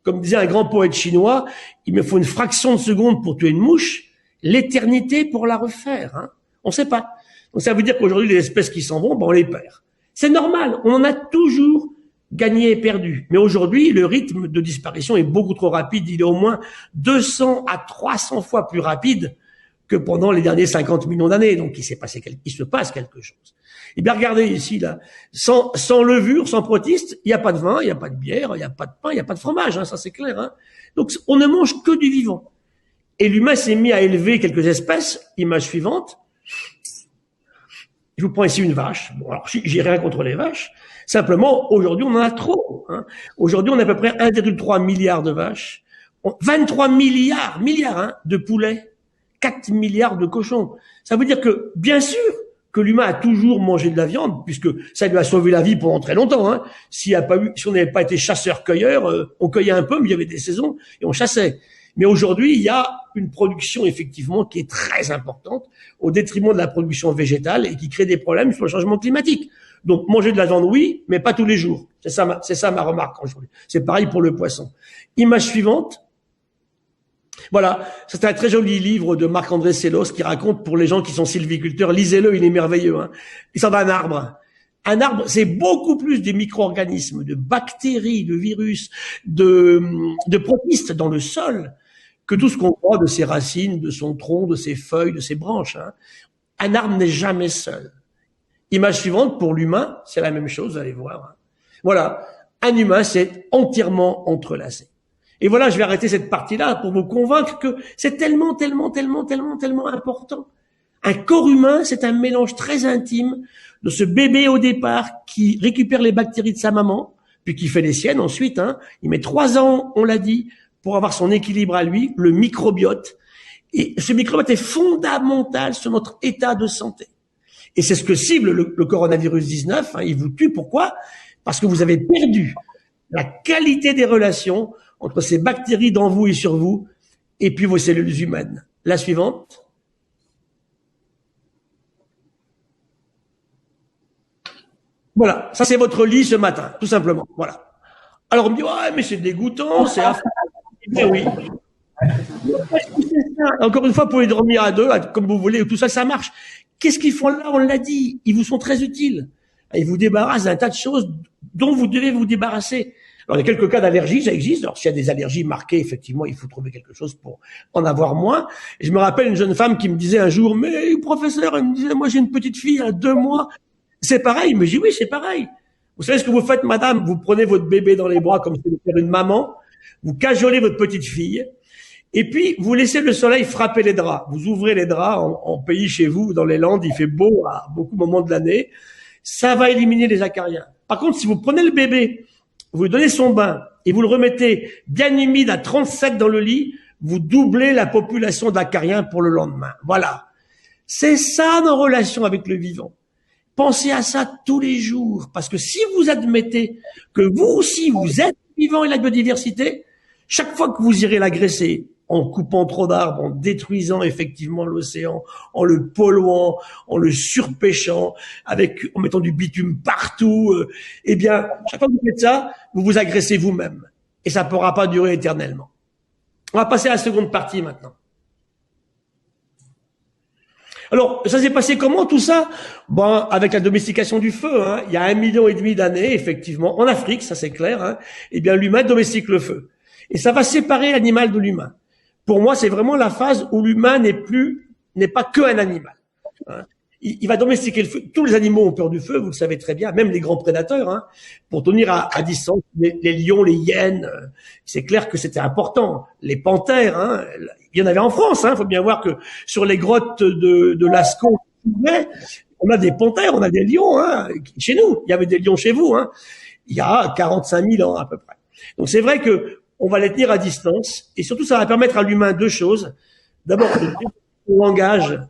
Comme disait un grand poète chinois, il me faut une fraction de seconde pour tuer une mouche, l'éternité pour la refaire. Hein. On ne sait pas. Donc ça veut dire qu'aujourd'hui, les espèces qui s'en vont, on les perd. C'est normal, on en a toujours gagné et perdu. Mais aujourd'hui, le rythme de disparition est beaucoup trop rapide. Il est au moins 200 à 300 fois plus rapide que pendant les derniers 50 millions d'années. Donc, il se passe quelque chose. Et bien, regardez ici, là, sans levure, sans protistes, il n'y a pas de vin, il n'y a pas de bière, il n'y a pas de pain, il n'y a pas de fromage, hein, ça c'est clair. Hein. Donc, on ne mange que du vivant. Et l'humain s'est mis à élever quelques espèces, image suivante, Je vous prends ici une vache. Bon, alors, j'ai rien contre les vaches. Simplement, aujourd'hui, on en a trop. Hein. Aujourd'hui, on a à peu près 1,3 milliard de vaches, 23 milliards, hein, de poulets, 4 milliards de cochons. Ça veut dire que, bien sûr, que l'humain a toujours mangé de la viande, puisque ça lui a sauvé la vie pendant très longtemps. Hein. Si on n'avait pas été chasseur-cueilleur, on cueillait un peu, mais il y avait des saisons et on chassait. Mais aujourd'hui, il y a une production effectivement qui est très importante au détriment de la production végétale et qui crée des problèmes sur le changement climatique. Donc manger de la viande, oui, mais pas tous les jours. C'est ça ma remarque aujourd'hui. C'est pareil pour le poisson. Image suivante. Voilà, c'est un très joli livre de Marc-André Sellos qui raconte pour les gens qui sont sylviculteurs, lisez-le, il est merveilleux. Hein. Il s'en va d'un arbre. Un arbre, c'est beaucoup plus de micro-organismes, de bactéries, de virus, de protistes dans le sol que tout ce qu'on voit de ses racines, de son tronc, de ses feuilles, de ses branches. Hein. Un arbre n'est jamais seul. Image suivante, pour l'humain, c'est la même chose, vous allez voir. Hein. Voilà, un humain, c'est entièrement entrelacé. Et voilà, je vais arrêter cette partie-là pour vous convaincre que c'est tellement important. Un corps humain, c'est un mélange très intime de ce bébé au départ qui récupère les bactéries de sa maman, puis qui fait les siennes ensuite. Hein. Il met 3 ans, on l'a dit, pour avoir son équilibre à lui, le microbiote. Et ce microbiote est fondamental sur notre état de santé. Et c'est ce que cible le coronavirus 19. Hein. Il vous tue. Pourquoi? Parce que vous avez perdu la qualité des relations entre ces bactéries dans vous et sur vous, et puis vos cellules humaines. La suivante. Voilà, ça c'est votre lit ce matin, tout simplement. Voilà. Alors on me dit, ouais, mais c'est dégoûtant, c'est affreux. Mais oui. Encore une fois, vous pouvez dormir à deux, comme vous voulez, tout ça, ça marche. Qu'est-ce qu'ils font là? On l'a dit, ils vous sont très utiles. Ils vous débarrassent d'un tas de choses dont vous devez vous débarrasser. Alors, il y a quelques cas d'allergie, ça existe. Alors, s'il y a des allergies marquées, effectivement, il faut trouver quelque chose pour en avoir moins. Et je me rappelle une jeune femme qui me disait un jour, mais professeur, elle me disait, moi j'ai une petite fille à 2 mois. C'est pareil? Mais je dis, oui, c'est pareil. Vous savez ce que vous faites, madame? Vous prenez votre bébé dans les bras comme si c'était une maman, vous cajolez votre petite fille, et puis vous laissez le soleil frapper les draps. Vous ouvrez les draps en pays chez vous, dans les Landes, il fait beau à beaucoup de moments de l'année. Ça va éliminer les acariens. Par contre, si vous prenez le bébé, vous lui donnez son bain et vous le remettez bien humide à 37 dans le lit, vous doublez la population d'acariens pour le lendemain. Voilà. C'est ça nos relations avec le vivant. Pensez à ça tous les jours, parce que si vous admettez que vous aussi, vous êtes vivant et la biodiversité, chaque fois que vous irez l'agresser, en coupant trop d'arbres, en détruisant effectivement l'océan, en le polluant, en le surpêchant, en mettant du bitume partout, eh bien, chaque fois que vous faites ça, vous vous agressez vous-même. Et ça ne pourra pas durer éternellement. On va passer à la seconde partie maintenant. Alors, ça s'est passé comment tout ça? Bon, avec la domestication du feu, hein, il y a 1,5 million d'années, effectivement, en Afrique, ça c'est clair, hein, eh bien l'humain domestique le feu. Et ça va séparer l'animal de l'humain. Pour moi, c'est vraiment la phase où l'humain n'est pas que un animal. Hein. Il va domestiquer le feu. Tous les animaux ont peur du feu, vous le savez très bien, même les grands prédateurs, hein, pour tenir à distance les lions, les hyènes. C'est clair que c'était important. Les panthères, hein, il y en avait en France. Faut bien voir que sur les grottes de Lascaux, on a des panthères, on a des lions. Hein, chez nous, il y avait des lions chez vous. Hein, il y a 45 000 ans à peu près. Donc c'est vrai que on va les tenir à distance, et surtout ça va permettre à l'humain 2 choses. D'abord, le langage.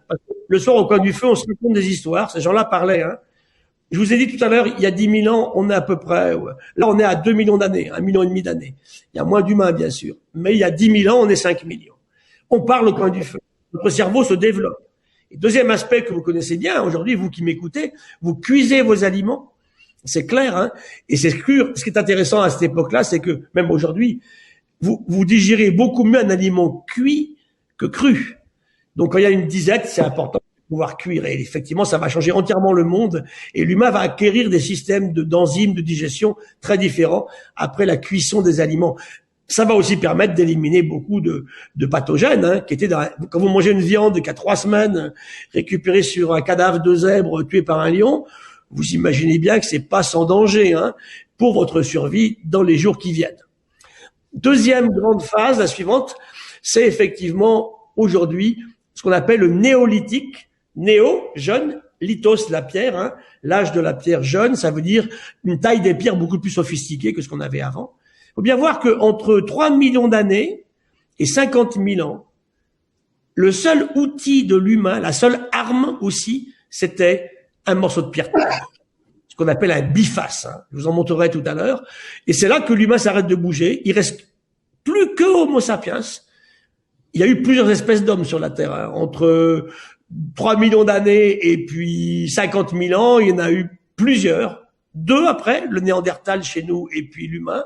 Le soir, au coin du feu, on se raconte des histoires. Ces gens-là parlaient. Hein. Je vous ai dit tout à l'heure, il y a 10 000 ans, on est à peu près... Là, on est à 2 millions d'années, 1,5 million d'années. Il y a moins d'humains, bien sûr. Mais il y a 10 000 ans, on est 5 millions. On parle au coin du feu. Notre cerveau se développe. Et deuxième aspect que vous connaissez bien, aujourd'hui, vous qui m'écoutez, vous cuisez vos aliments. C'est clair, hein. Et c'est sûr, ce qui est intéressant à cette époque-là, c'est que, même aujourd'hui, vous digérez beaucoup mieux un aliment cuit que cru. Donc, quand il y a une disette, c'est important de pouvoir cuire. Et effectivement, ça va changer entièrement le monde. Et l'humain va acquérir des systèmes d'enzymes de digestion très différents après la cuisson des aliments. Ça va aussi permettre d'éliminer beaucoup de pathogènes, hein, qui étaient quand vous mangez une viande qui a 3 semaines récupérée sur un cadavre de zèbre tué par un lion, vous imaginez bien que c'est pas sans danger, hein, pour votre survie dans les jours qui viennent. Deuxième grande phase, la suivante, c'est effectivement aujourd'hui ce qu'on appelle le néolithique. Néo, jeune, lithos, la pierre, hein, l'âge de la pierre jeune, ça veut dire une taille des pierres beaucoup plus sophistiquée que ce qu'on avait avant. Il faut bien voir qu'entre 3 millions d'années et 50 000 ans, le seul outil de l'humain, la seule arme aussi, c'était un morceau de pierre taille, ce qu'on appelle un biface. Hein. Je vous en montrerai tout à l'heure. Et c'est là que l'humain s'arrête de bouger. Il reste plus que Homo sapiens. Il y a eu plusieurs espèces d'hommes sur la Terre. Hein. Entre 3 millions d'années et puis 50 000 ans, il y en a eu plusieurs. 2 après, le Néandertal chez nous et puis l'humain.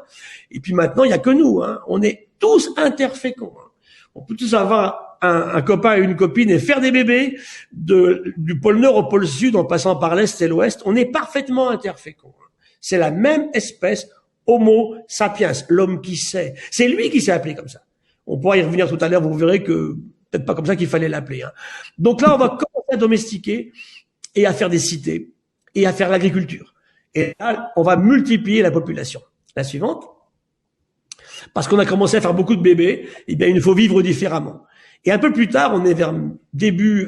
Et puis maintenant, il n'y a que nous. Hein. On est tous interféconds. Hein. On peut tous avoir un copain et une copine et faire des bébés du pôle Nord au pôle Sud en passant par l'Est et l'Ouest. On est parfaitement interféconds. C'est la même espèce Homo sapiens, l'homme qui sait. C'est lui qui s'est appelé comme ça. On pourra y revenir tout à l'heure, vous verrez que peut-être pas comme ça qu'il fallait l'appeler. Hein. Donc là, on va commencer à domestiquer et à faire des cités et à faire l'agriculture. Et là, on va multiplier la population. La suivante. Parce qu'on a commencé à faire beaucoup de bébés, eh bien, il faut vivre différemment. Et un peu plus tard, on est vers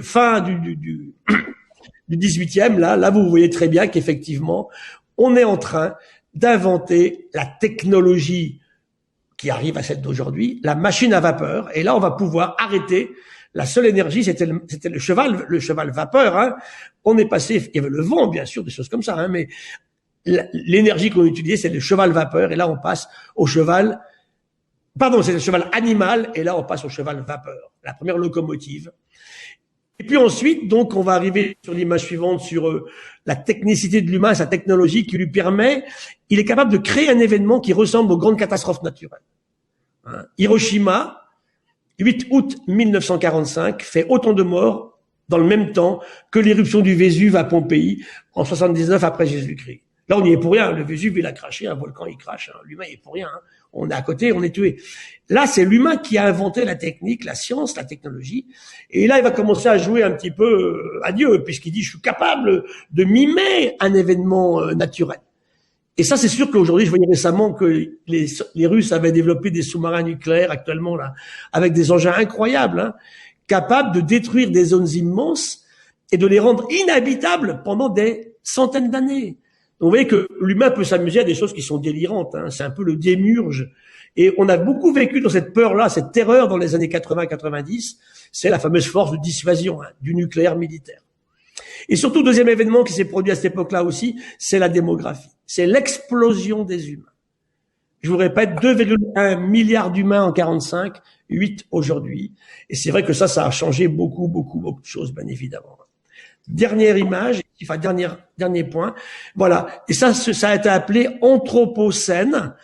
fin du 18e, là, vous voyez très bien qu'effectivement, on est en train d'inventer la technologie qui arrive à celle d'aujourd'hui, la machine à vapeur. Et là, on va pouvoir arrêter. La seule énergie, c'était le cheval vapeur. Hein. On est passé, il y avait le vent, bien sûr, des choses comme ça, hein, mais l'énergie qu'on utilisait, c'est le cheval vapeur. Et là, on passe au cheval. Pardon, c'est le cheval animal, et là on passe au cheval vapeur, la première locomotive. Et puis ensuite, donc, on va arriver sur l'image suivante sur la technicité de l'humain, sa technologie qui lui permet, il est capable de créer un événement qui ressemble aux grandes catastrophes naturelles. Hein. Hiroshima, 8 août 1945, fait autant de morts dans le même temps que l'éruption du Vésuve à Pompéi en 79 après Jésus-Christ. Là, on n'y est pour rien. Le Vésuve, il a craché, un volcan, il crache. Hein. L'humain, il est pour rien. Hein. On est à côté, on est tué. Là, c'est l'humain qui a inventé la technique, la science, la technologie. Et là, il va commencer à jouer un petit peu à Dieu, puisqu'il dit, je suis capable de mimer un événement naturel. Et ça, c'est sûr qu'aujourd'hui, je voyais récemment que les Russes avaient développé des sous-marins nucléaires actuellement, là, avec des engins incroyables, hein, capables de détruire des zones immenses et de les rendre inhabitables pendant des centaines d'années. Donc, vous voyez que l'humain peut s'amuser à des choses qui sont délirantes. Hein. C'est un peu le démiurge. Et on a beaucoup vécu dans cette peur-là, cette terreur dans les années 80-90. C'est la fameuse force de dissuasion hein, du nucléaire militaire. Et surtout, deuxième événement qui s'est produit à cette époque-là aussi, c'est la démographie. C'est l'explosion des humains. Je vous répète, 2,1 milliards d'humains en 45, 8 aujourd'hui. Et c'est vrai que ça a changé beaucoup de choses, bien évidemment. Dernière image, enfin dernier point, voilà. Et ça a été appelé anthropocène.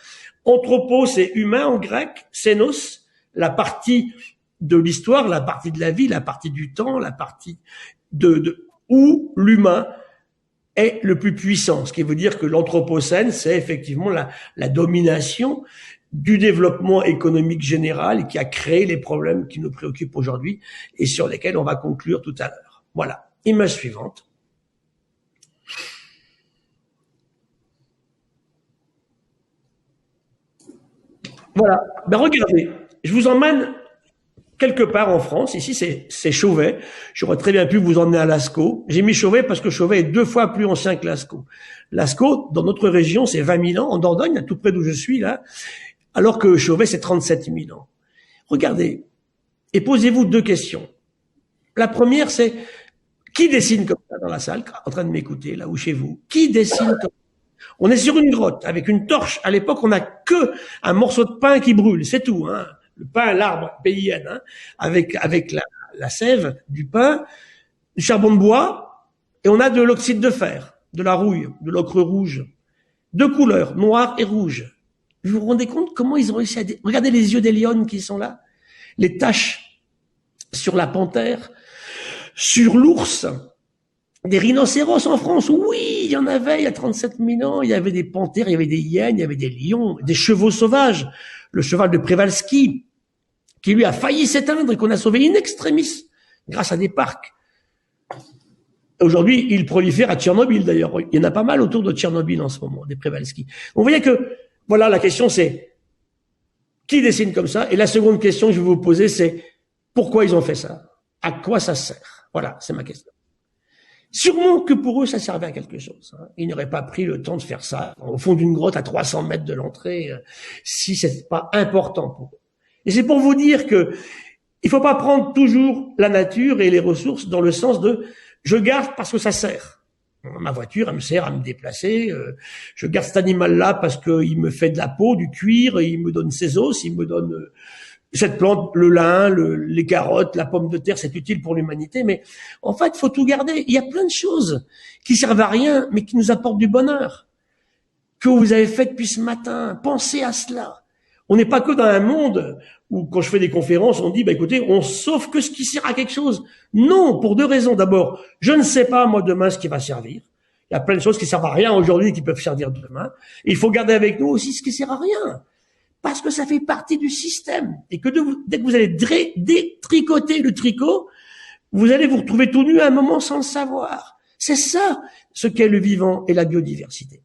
Anthropo, c'est humain en grec, xénos, la partie de l'histoire, la partie de la vie, la partie du temps, la partie où l'humain est le plus puissant. Ce qui veut dire que l'anthropocène, c'est effectivement la domination du développement économique général qui a créé les problèmes qui nous préoccupent aujourd'hui et sur lesquels on va conclure tout à l'heure. Voilà. Image suivante. Voilà. Ben regardez, je vous emmène quelque part en France. Ici, c'est Chauvet. J'aurais très bien pu vous emmener à Lascaux. J'ai mis Chauvet parce que Chauvet est 2 fois plus ancien que Lascaux. Lascaux, dans notre région, c'est 20 000 ans. En Dordogne, à tout près d'où je suis, là. Alors que Chauvet, c'est 37 000 ans. Regardez. Et posez-vous 2 questions. La première, c'est qui dessine comme ça dans la salle, en train de m'écouter, là ou chez vous? Qui dessine comme ça? On est sur une grotte, avec une torche. À l'époque, on n'a que un morceau de pain qui brûle, c'est tout. Hein. Le pain, l'arbre PIN, hein, avec la sève du pain, du charbon de bois, et on a de l'oxyde de fer, de la rouille, de l'ocre rouge. 2 couleurs, noir et rouge. Vous vous rendez compte comment ils ont réussi à... Regardez les yeux des lionnes qui sont là, les taches sur la panthère, sur l'ours, des rhinocéros en France. Oui, il y en avait il y a 37 000 ans. Il y avait des panthères, il y avait des hyènes, il y avait des lions, des chevaux sauvages. Le cheval de Przewalski, qui lui a failli s'éteindre et qu'on a sauvé in extremis grâce à des parcs. Aujourd'hui, il prolifère à Tchernobyl d'ailleurs. Il y en a pas mal autour de Tchernobyl en ce moment, des Przewalski. Vous voyez que, voilà, la question c'est qui dessine comme ça? Et la seconde question que je vais vous poser, c'est pourquoi ils ont fait ça? À quoi ça sert? Voilà, c'est ma question. Sûrement que pour eux, ça servait à quelque chose. Hein. Ils n'auraient pas pris le temps de faire ça au fond d'une grotte à 300 mètres de l'entrée si c'était pas important pour eux. Et c'est pour vous dire que il faut pas prendre toujours la nature et les ressources dans le sens de je garde parce que ça sert. Ma voiture, elle me sert à me déplacer. Je garde cet animal-là parce qu'il me fait de la peau, du cuir, il me donne ses os, il me donne cette plante, le lin, les carottes, la pomme de terre, c'est utile pour l'humanité. Mais en fait, il faut tout garder. Il y a plein de choses qui servent à rien, mais qui nous apportent du bonheur, que vous avez fait depuis ce matin. Pensez à cela. On n'est pas que dans un monde où, quand je fais des conférences, on dit, bah écoutez, on sauve que ce qui sert à quelque chose. Non, pour deux raisons. D'abord, je ne sais pas, moi, demain, ce qui va servir. Il y a plein de choses qui servent à rien aujourd'hui et qui peuvent servir demain. Et il faut garder avec nous aussi ce qui sert à rien. Parce que ça fait partie du système. Et que dès que vous allez détricoter le tricot, vous allez vous retrouver tout nu à un moment sans le savoir. C'est ça, ce qu'est le vivant et la biodiversité.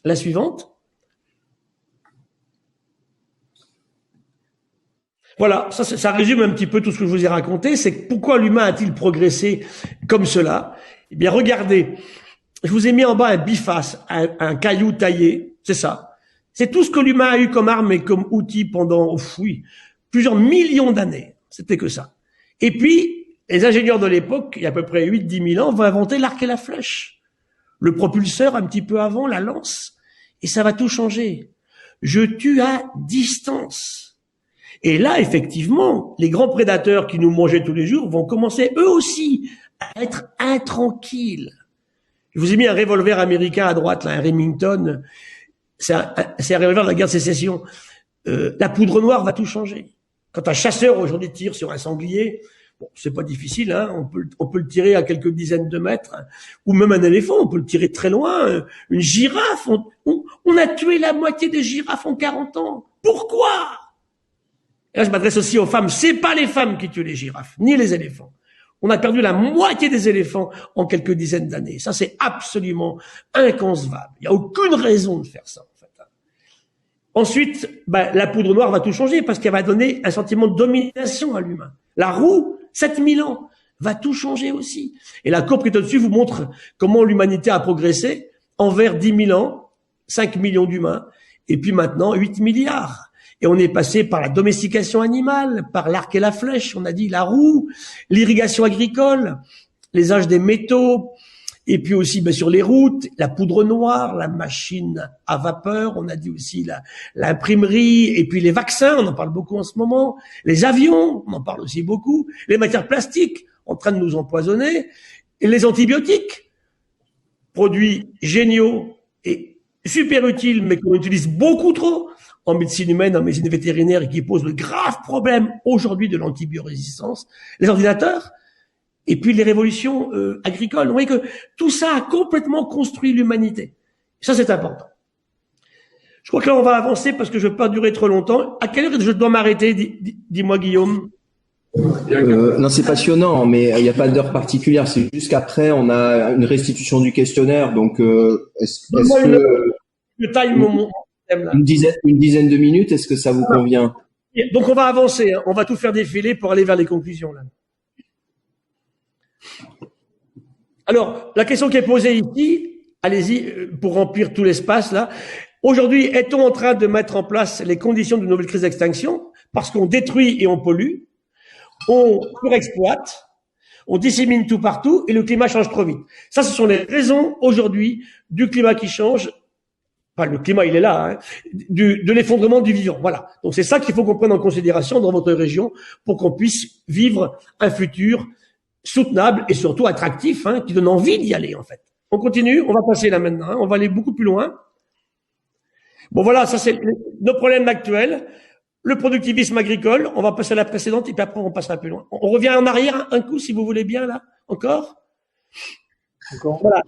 La suivante. Voilà, ça résume un petit peu tout ce que je vous ai raconté. C'est pourquoi l'humain a-t-il progressé comme cela? Eh bien, regardez. Je vous ai mis en bas un biface, un caillou taillé. C'est ça. C'est tout ce que l'humain a eu comme arme et comme outil pendant, plusieurs millions d'années. C'était que ça. Et puis, les ingénieurs de l'époque, il y a à peu près 8-10 000 ans, vont inventer l'arc et la flèche. Le propulseur un petit peu avant, la lance. Et ça va tout changer. Je tue à distance. Et là, effectivement, les grands prédateurs qui nous mangeaient tous les jours vont commencer eux aussi à être intranquilles. Je vous ai mis un revolver américain à droite, là, un Remington. C'est un revolver de la guerre de sécession. La poudre noire va tout changer. Quand un chasseur aujourd'hui tire sur un sanglier, bon, c'est pas difficile, hein, on peut le tirer à quelques dizaines de mètres, hein, ou même un éléphant, on peut le tirer très loin. Une girafe, on a tué la moitié des girafes en 40 ans. Pourquoi? Et là, je m'adresse aussi aux femmes. C'est pas les femmes qui tuent les girafes, ni les éléphants. On a perdu la moitié des éléphants en quelques dizaines d'années. Ça, c'est absolument inconcevable. Il n'y a aucune raison de faire ça, en fait. Ensuite, la poudre noire va tout changer parce qu'elle va donner un sentiment de domination à l'humain. La roue, 7000 ans, va tout changer aussi. Et la courbe qui est au-dessus vous montre comment l'humanité a progressé envers 10 000 ans, 5 millions d'humains, et puis maintenant 8 milliards. Et on est passé par la domestication animale, par l'arc et la flèche, on a dit la roue, l'irrigation agricole, les âges des métaux, et puis aussi sur les routes, la poudre noire, la machine à vapeur, on a dit aussi l'imprimerie, et puis les vaccins, on en parle beaucoup en ce moment, les avions, on en parle aussi beaucoup, les matières plastiques, en train de nous empoisonner, et les antibiotiques, produits géniaux et super utiles, mais qu'on utilise beaucoup trop en médecine humaine, en médecine vétérinaire, et qui pose le grave problème aujourd'hui de l'antibiorésistance, les ordinateurs, et puis les révolutions agricoles. Vous voyez que tout ça a complètement construit l'humanité. Ça, c'est important. Je crois que là, on va avancer parce que je ne veux pas durer trop longtemps. À quelle heure je dois m'arrêter? Dis-moi, Guillaume. Non, c'est passionnant, mais il n'y a pas d'heure particulière. C'est juste qu'après, on a une restitution du questionnaire. Donc, est-ce que... Le time, une dizaine de minutes, est-ce que ça vous convient? Donc on va avancer, hein. On va tout faire défiler pour aller vers les conclusions là. Alors, la question qui est posée ici, allez-y, pour remplir tout l'espace là. Aujourd'hui, est-on en train de mettre en place les conditions d'une nouvelle crise d'extinction? Parce qu'on détruit et on pollue, on surexploite, on dissémine tout partout et le climat change trop vite. Ça, ce sont les raisons aujourd'hui du climat qui change. Enfin, le climat, il est là, hein, de l'effondrement du vivant. Voilà. Donc, c'est ça qu'il faut qu'on prenne en considération dans votre région pour qu'on puisse vivre un futur soutenable et surtout attractif, hein, qui donne envie d'y aller, en fait. On continue, on va passer là maintenant, hein, on va aller beaucoup plus loin. Bon, voilà, ça c'est nos problèmes actuels. Le productivisme agricole, on va passer à la précédente et puis après on passera plus loin. On revient en arrière un coup, si vous voulez bien, là, encore. Voilà.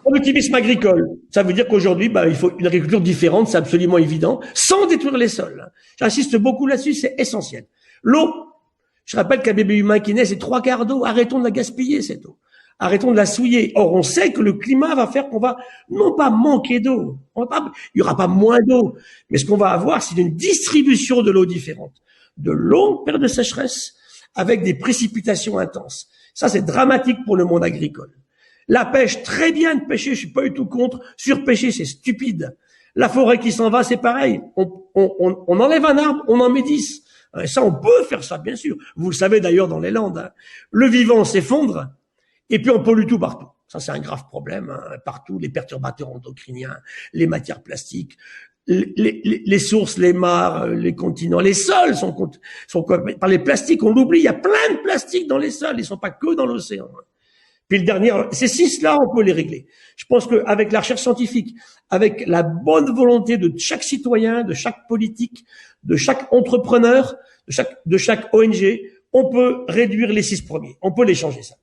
Productivisme agricole, ça veut dire qu'aujourd'hui, il faut une agriculture différente, c'est absolument évident, sans détruire les sols. J'insiste beaucoup là-dessus, c'est essentiel. L'eau, je rappelle qu'un bébé humain qui naît, c'est 3/4 d'eau. Arrêtons de la gaspiller, cette eau. Arrêtons de la souiller. Or, on sait que le climat va faire qu'on va non pas manquer d'eau, il y aura pas moins d'eau, mais ce qu'on va avoir, c'est une distribution de l'eau différente. De longues périodes de sécheresse avec des précipitations intenses. Ça, c'est dramatique pour le monde agricole. La pêche, très bien de pêcher, je suis pas du tout contre. Surpêcher, c'est stupide. La forêt qui s'en va, c'est pareil. On enlève un arbre, on en met 10. Ça, on peut faire ça, bien sûr. Vous le savez d'ailleurs dans les Landes. Hein. Le vivant s'effondre et puis on pollue tout partout. Ça, c'est un grave problème. Hein. Partout, les perturbateurs endocriniens, les matières plastiques, les sources, les mares, les continents, les sols sont par les plastiques. On l'oublie, il y a plein de plastiques dans les sols. Ils sont pas que dans l'océan. Hein. Puis le dernier, ces 6-là, on peut les régler. Je pense qu'avec la recherche scientifique, avec la bonne volonté de chaque citoyen, de chaque politique, de chaque entrepreneur, de chaque ONG, on peut réduire les 6 premiers. On peut les changer, ça.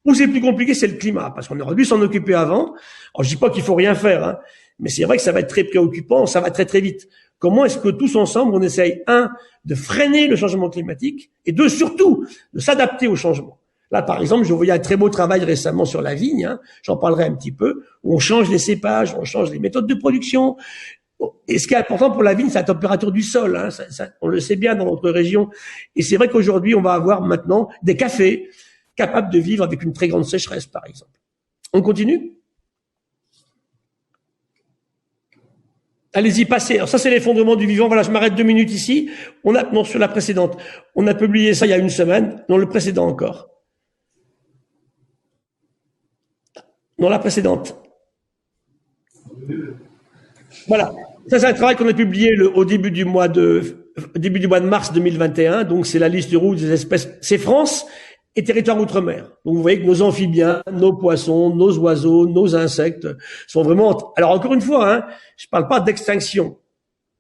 Où c'est plus compliqué, c'est le climat, parce qu'on aurait dû s'en occuper avant. Alors, je dis pas qu'il faut rien faire, hein, mais c'est vrai que ça va être très préoccupant, ça va très très vite. Comment est-ce que tous ensemble, on essaye, de freiner le changement climatique, et surtout, de s'adapter au changement. Là, par exemple, je voyais un très beau travail récemment sur la vigne, hein, j'en parlerai un petit peu, où on change les cépages, on change les méthodes de production. Et ce qui est important pour la vigne, c'est la température du sol. Hein, on le sait bien dans notre région. Et c'est vrai qu'aujourd'hui, on va avoir maintenant des cafés capables de vivre avec une très grande sécheresse, par exemple. On continue ? Allez-y, passez. Alors ça, c'est l'effondrement du vivant. Voilà, je m'arrête 2 minutes ici. Non, sur la précédente. On a publié ça il y a 1 semaine. Non, le précédent encore. Non, la précédente. Voilà. Ça, c'est un travail qu'on a publié au début du mois de mars 2021. Donc, c'est la liste rouge des espèces. C'est France et territoire outre-mer. Donc, vous voyez que nos amphibiens, nos poissons, nos oiseaux, nos insectes sont vraiment... Alors, encore une fois, hein, je parle pas d'extinction.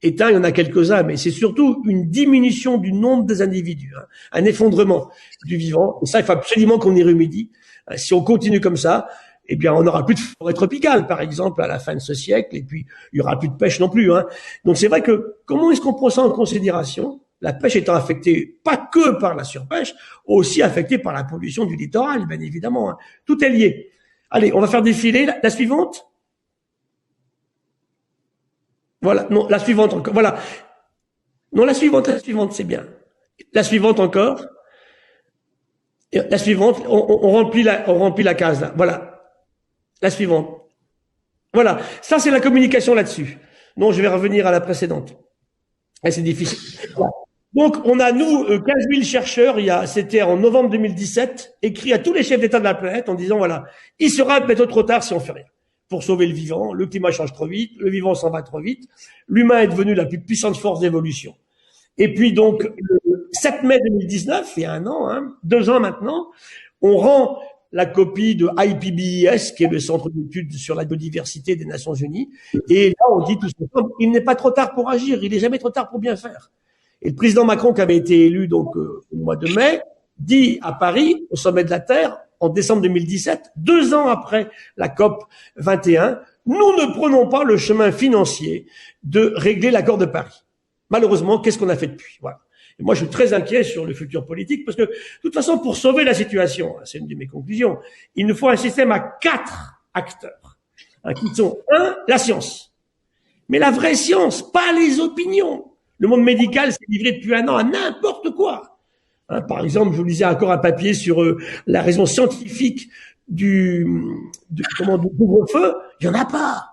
Éteints, il y en a quelques-uns, mais c'est surtout une diminution du nombre des individus, hein, un effondrement du vivant. Et ça, il faut absolument qu'on y remédie. Si on continue comme ça, eh bien, on n'aura plus de forêt tropicale, par exemple, à la fin de ce siècle, et puis il y aura plus de pêche non plus. Hein. Donc, c'est vrai que comment est-ce qu'on prend ça en considération ? La pêche étant affectée pas que par la surpêche, aussi affectée par la pollution du littoral, bien évidemment. Hein. Tout est lié. Allez, on va faire défiler la suivante. Voilà, non, la suivante encore. Voilà. Non, la suivante, c'est bien. La suivante encore. Et la suivante, on remplit la case là. Voilà. La suivante. Voilà. Ça, c'est la communication là-dessus. Non, je vais revenir à la précédente. Et c'est difficile. Voilà. Donc, on a, nous, 15 000 chercheurs, c'était en novembre 2017, écrit à tous les chefs d'État de la planète en disant, voilà, il sera peut-être trop tard si on fait rien. Pour sauver le vivant, le climat change trop vite, le vivant s'en va trop vite, l'humain est devenu la plus puissante force d'évolution. Et puis donc, le 7 mai 2019, il y a 1 an, hein, 2 ans maintenant, on rend la copie de IPBES, qui est le centre d'études sur la biodiversité des Nations Unies. Et là, on dit tout simplement, il n'est pas trop tard pour agir, il n'est jamais trop tard pour bien faire. Et le président Macron, qui avait été élu donc au mois de mai, dit à Paris, au sommet de la Terre, en décembre 2017, 2 ans après la COP 21, nous ne prenons pas le chemin financier de régler l'accord de Paris. Malheureusement, qu'est-ce qu'on a fait depuis ? Voilà. Et moi, je suis très inquiet sur le futur politique parce que, de toute façon, pour sauver la situation, c'est une de mes conclusions, il nous faut un système à 4 acteurs, hein, qui sont 1, la science. Mais la vraie science, pas les opinions. Le monde médical s'est livré depuis 1 an à n'importe quoi. Hein, par exemple, je vous lisais encore un papier sur la raison scientifique du couvre-feu. Il y en a pas.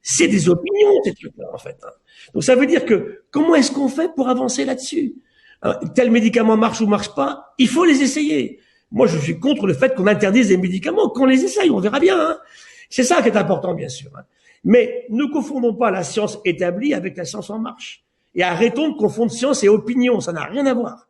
C'est des opinions, ces trucs-là, en fait. Hein. Donc, ça veut dire que, comment est-ce qu'on fait pour avancer là-dessus? Tel médicament marche ou marche pas, il faut les essayer. Moi, je suis contre le fait qu'on interdise les médicaments, qu'on les essaye, on verra bien. Hein. C'est ça qui est important, bien sûr. Hein. Mais ne confondons pas la science établie avec la science en marche. Et arrêtons de confondre science et opinion, ça n'a rien à voir.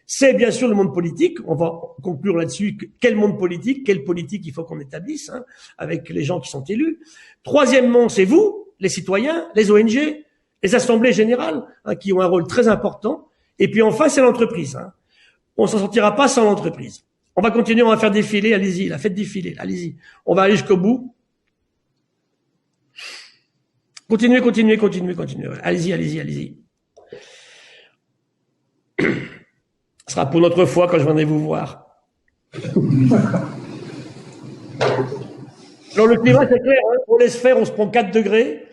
C'est bien sûr le monde politique, on va conclure là-dessus, quel monde politique, quelle politique il faut qu'on établisse, hein, avec les gens qui sont élus. Troisièmement, c'est vous, les citoyens, les ONG, les assemblées générales, hein, qui ont un rôle très important. Et puis enfin, c'est l'entreprise. Hein. On s'en sortira pas sans l'entreprise. On va continuer, on va faire défiler, allez-y, la faites défiler, allez-y. On va aller jusqu'au bout. Continuez. Allez-y. Ce sera pour notre fois quand je viendrai vous voir. Alors le climat, c'est clair, hein, on laisse faire, on se prend 4 degrés.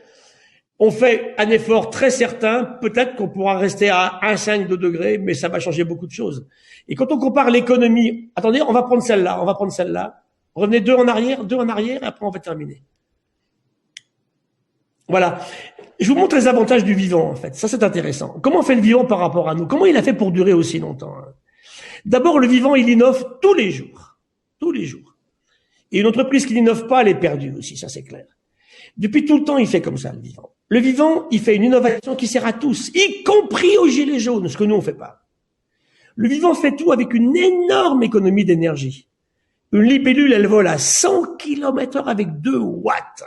On fait un effort très certain, peut-être qu'on pourra rester à 1,5, 2 degrés, mais ça va changer beaucoup de choses. Et quand on compare l'économie, attendez, on va prendre celle-là. Revenez deux en arrière, et après on va terminer. Voilà. Je vous montre les avantages du vivant, en fait. Ça, c'est intéressant. Comment fait le vivant par rapport à nous? Comment il a fait pour durer aussi longtemps? D'abord, le vivant, il innove tous les jours. Tous les jours. Et une entreprise qui n'innove pas, elle est perdue aussi, ça c'est clair. Depuis tout le temps, il fait comme ça, le vivant. Le vivant, il fait une innovation qui sert à tous, y compris aux gilets jaunes, ce que nous, on fait pas. Le vivant fait tout avec une énorme économie d'énergie. Une libellule, elle vole à 100 km/h avec 2 watts.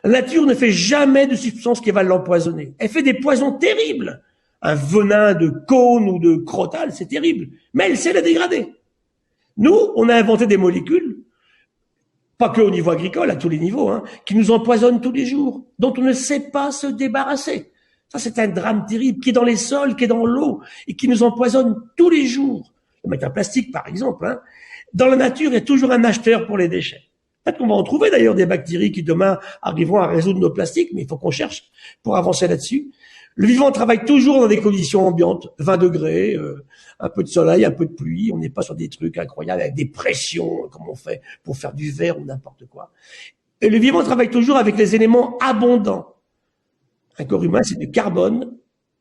La nature ne fait jamais de substance qui va l'empoisonner. Elle fait des poisons terribles. Un venin de cône ou de crotale, c'est terrible. Mais elle sait les dégrader. Nous, on a inventé des molécules, pas que au niveau agricole, à tous les niveaux, hein, qui nous empoisonnent tous les jours, dont on ne sait pas se débarrasser. Ça, c'est un drame terrible, qui est dans les sols, qui est dans l'eau, et qui nous empoisonne tous les jours. Le métal plastique, par exemple, hein. Dans la nature, il y a toujours un acheteur pour les déchets. Peut-être qu'on va en trouver d'ailleurs des bactéries qui demain arriveront à résoudre nos plastiques, mais il faut qu'on cherche pour avancer là-dessus. Le vivant travaille toujours dans des conditions ambiantes, 20 degrés, un peu de soleil, un peu de pluie. On n'est pas sur des trucs incroyables avec des pressions comme on fait pour faire du verre ou n'importe quoi. Et le vivant travaille toujours avec les éléments abondants. Un corps humain, c'est du carbone,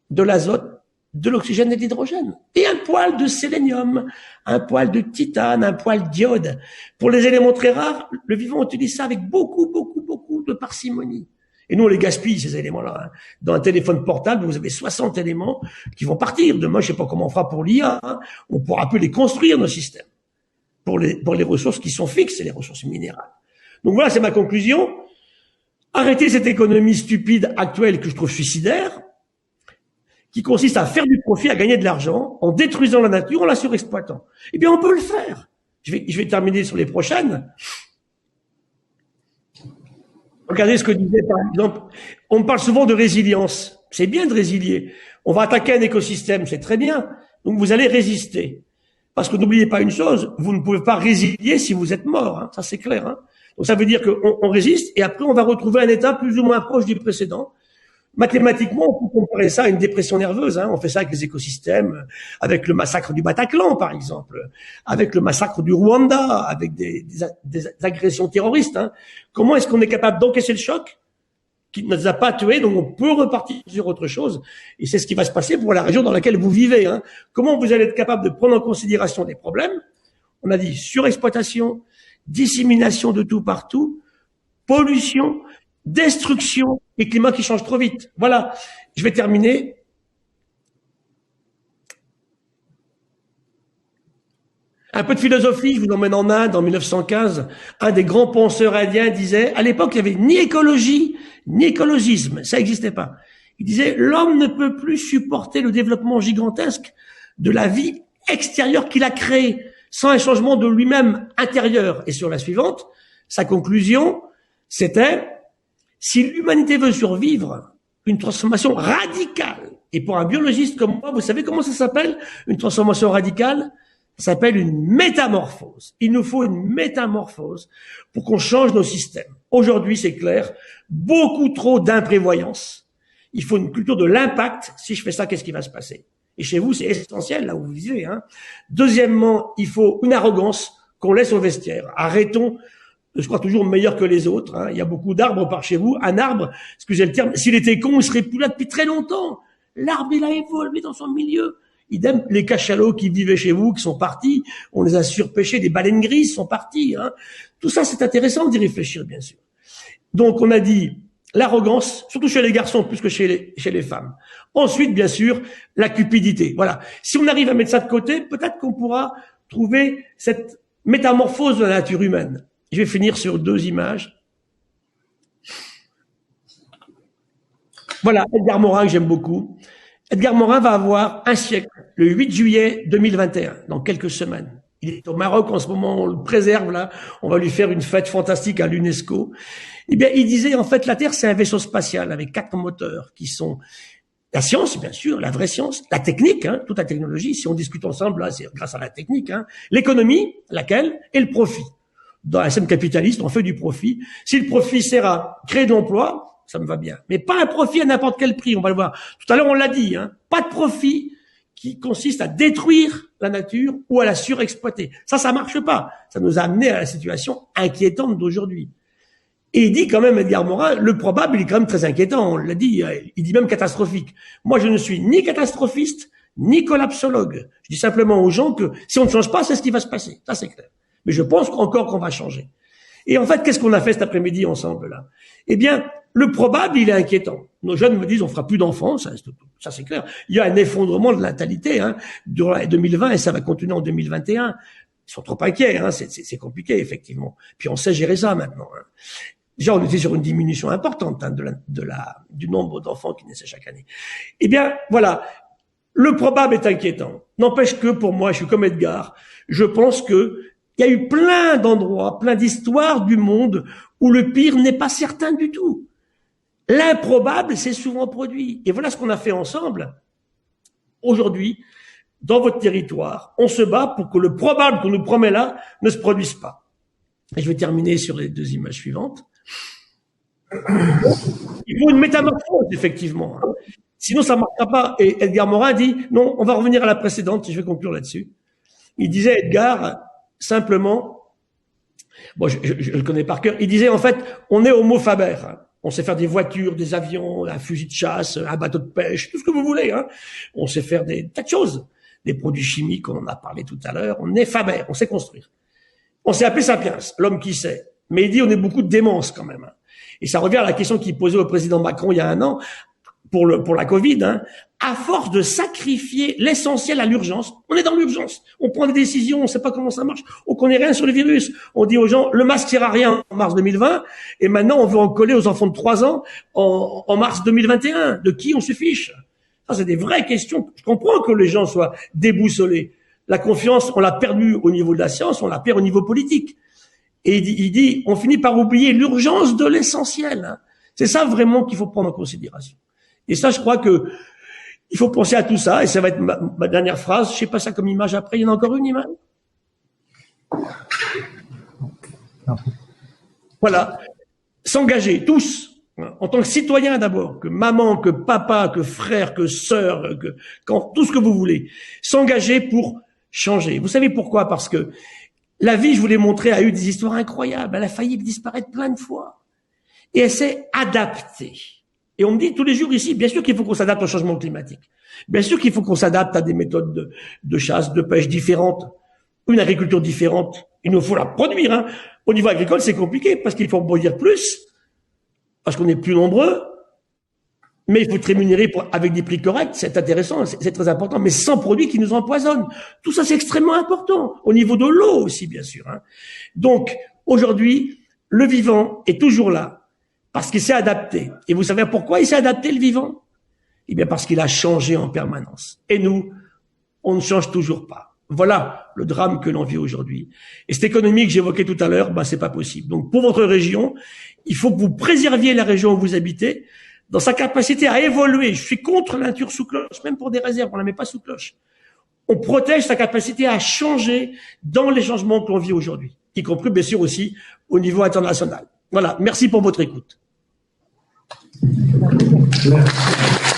de l'azote, de l'oxygène et de l'hydrogène. Et un poil de sélénium, un poil de titane, un poil d'iode. Pour les éléments très rares, le vivant utilise ça avec beaucoup de parcimonie. Et nous, on les gaspille, ces éléments-là. Hein. Dans un téléphone portable, vous avez 60 éléments qui vont partir. Demain, je sais pas comment on fera pour l'IA. Hein. On pourra plus les construire, nos systèmes. Pour les ressources qui sont fixes, c'est les ressources minérales. Donc voilà, c'est ma conclusion. Arrêtez cette économie stupide actuelle que je trouve suicidaire, qui consiste à faire du profit, à gagner de l'argent, en détruisant la nature, en la surexploitant. Eh bien, on peut le faire. Je vais terminer sur les prochaines. Regardez ce que disait, par exemple, on parle souvent de résilience. C'est bien de résilier. On va attaquer un écosystème, c'est très bien. Donc, vous allez résister. Parce que n'oubliez pas une chose, vous ne pouvez pas résilier si vous êtes mort. Hein. Ça, c'est clair. Hein. Donc, ça veut dire qu'on résiste et après, on va retrouver un état plus ou moins proche du précédent. Mathématiquement, on peut comparer ça à une dépression nerveuse. Hein. On fait ça avec les écosystèmes, avec le massacre du Bataclan, par exemple, avec le massacre du Rwanda, avec des agressions terroristes. Hein. Comment est-ce qu'on est capable d'encaisser le choc qui ne nous a pas tués, donc on peut repartir sur autre chose. Et c'est ce qui va se passer pour la région dans laquelle vous vivez. Hein. Comment vous allez être capable de prendre en considération les problèmes? On a dit surexploitation, dissémination de tout partout, pollution, destruction et climat qui change trop vite. Voilà, je vais terminer. Un peu de philosophie, je vous emmène en Inde en 1915. Un des grands penseurs indiens disait, à l'époque, il n'y avait ni écologie, ni écologisme, ça n'existait pas. Il disait, l'homme ne peut plus supporter le développement gigantesque de la vie extérieure qu'il a créée, sans un changement de lui-même intérieur. Et sur la suivante, sa conclusion, c'était, si l'humanité veut survivre, une transformation radicale, et pour un biologiste comme moi, vous savez comment ça s'appelle, une transformation radicale? Ça s'appelle une métamorphose. Il nous faut une métamorphose pour qu'on change nos systèmes. Aujourd'hui, c'est clair, beaucoup trop d'imprévoyance. Il faut une culture de l'impact. Si je fais ça, qu'est-ce qui va se passer? Et chez vous, c'est essentiel, là où vous vivez. Hein. Deuxièmement, il faut une arrogance qu'on laisse au vestiaire. Arrêtons de se croire toujours meilleur que les autres. Hein. Il y a beaucoup d'arbres par chez vous. Un arbre, excusez le terme, s'il était con, il serait plus là depuis très longtemps. L'arbre, il a évolué dans son milieu. Idem, les cachalots qui vivaient chez vous, qui sont partis, on les a surpêchés, des baleines grises sont parties. Hein. Tout ça, c'est intéressant d'y réfléchir, bien sûr. Donc, on a dit l'arrogance, surtout chez les garçons, plus que chez les femmes. Ensuite, bien sûr, la cupidité. Voilà. Si on arrive à mettre ça de côté, peut-être qu'on pourra trouver cette métamorphose de la nature humaine. Je vais finir sur 2 images. Voilà, Edgar Morin, que j'aime beaucoup. Edgar Morin va avoir un siècle, le 8 juillet 2021, dans quelques semaines. Il est au Maroc en ce moment, on le préserve là, on va lui faire une fête fantastique à l'UNESCO. Eh bien, il disait, en fait, la Terre, c'est un vaisseau spatial avec 4 moteurs qui sont la science, bien sûr, la vraie science, la technique, hein, toute la technologie. Si on discute ensemble, là, c'est grâce à la technique, hein, l'économie, laquelle, et le profit. Dans la scène capitaliste, on fait du profit. Si le profit sert à créer de l'emploi, ça me va bien. Mais pas un profit à n'importe quel prix, on va le voir. Tout à l'heure, on l'a dit, hein, pas de profit qui consiste à détruire la nature ou à la surexploiter. Ça marche pas. Ça nous a amené à la situation inquiétante d'aujourd'hui. Et il dit quand même, Edgar Morin, le probable, il est quand même très inquiétant. On l'a dit, il dit même catastrophique. Moi, je ne suis ni catastrophiste, ni collapsologue. Je dis simplement aux gens que si on ne change pas, c'est ce qui va se passer. Ça, c'est clair. Mais je pense encore qu'on va changer. Et en fait, qu'est-ce qu'on a fait cet après-midi ensemble, là? Eh bien, le probable, il est inquiétant. Nos jeunes me disent, on fera plus d'enfants, ça c'est clair. Il y a un effondrement de la natalité, durant l'année 2020 et ça va continuer en 2021. Ils sont trop inquiets, c'est compliqué, effectivement. Puis on sait gérer ça maintenant. Déjà, on était sur une diminution importante du nombre d'enfants qui naissaient chaque année. Eh bien, voilà. Le probable est inquiétant. N'empêche que, pour moi, je suis comme Edgar, je pense que il y a eu plein d'endroits, plein d'histoires du monde où le pire n'est pas certain du tout. L'improbable s'est souvent produit. Et voilà ce qu'on a fait ensemble. Aujourd'hui, dans votre territoire, on se bat pour que le probable qu'on nous promet là ne se produise pas. Et je vais terminer sur les 2 images suivantes. Il faut une métamorphose, effectivement. Sinon, ça ne marchera pas. Et Edgar Morin dit, non, on va revenir à la précédente, je vais conclure là-dessus. Il disait, Edgar, simplement, bon, je le connais par cœur, il disait, en fait, on est homo faber. On sait faire des voitures, des avions, un fusil de chasse, un bateau de pêche, tout ce que vous voulez. On sait faire des tas de choses. Des produits chimiques, on en a parlé tout à l'heure. On est faber, on sait construire. On s'est appelé Sapiens, l'homme qui sait. Mais il dit, on est beaucoup de démence quand même. Et ça revient à la question qu'il posait au président Macron il y a un an, pour la Covid, à force de sacrifier l'essentiel à l'urgence, on est dans l'urgence, on prend des décisions, on ne sait pas comment ça marche, on connaît rien sur le virus, on dit aux gens, le masque sert à rien en mars 2020, et maintenant on veut en coller aux enfants de 3 ans en mars 2021, de qui on se fiche? Ça, c'est des vraies questions. Je comprends que les gens soient déboussolés. La confiance, on l'a perdue au niveau de la science, on la perd au niveau politique. Et il dit, on finit par oublier l'urgence de l'essentiel. C'est ça vraiment qu'il faut prendre en considération. Et ça, je crois que il faut penser à tout ça, et ça va être ma dernière phrase. Je sais pas ça comme image après. Il y en a encore une image. Voilà. S'engager, tous, en tant que citoyens d'abord, que maman, que papa, que frère, que sœur, tout ce que vous voulez. S'engager pour changer. Vous savez pourquoi? Parce que la vie, je vous l'ai montré, a eu des histoires incroyables. Elle a failli disparaître plein de fois. Et elle s'est adaptée. Et on me dit tous les jours ici, bien sûr qu'il faut qu'on s'adapte au changement climatique. Bien sûr qu'il faut qu'on s'adapte à des méthodes de chasse, de pêche différentes, une agriculture différente. Il nous faut la produire. Au niveau agricole, c'est compliqué parce qu'il faut produire plus, parce qu'on est plus nombreux. Mais il faut être rémunéré avec des prix corrects. C'est intéressant, c'est très important, mais sans produits qui nous empoisonnent. Tout ça, c'est extrêmement important. Au niveau de l'eau aussi, bien sûr. Donc, aujourd'hui, le vivant est toujours là. Parce qu'il s'est adapté. Et vous savez pourquoi il s'est adapté, le vivant? Eh bien, parce qu'il a changé en permanence. Et nous, on ne change toujours pas. Voilà le drame que l'on vit aujourd'hui. Et cette économie que j'évoquais tout à l'heure, c'est pas possible. Donc, pour votre région, il faut que vous préserviez la région où vous habitez, dans sa capacité à évoluer. Je suis contre la nature sous cloche, même pour des réserves, on la met pas sous cloche. On protège sa capacité à changer dans les changements que l'on vit aujourd'hui, y compris, bien sûr, aussi au niveau international. Voilà. Merci pour votre écoute. Merci.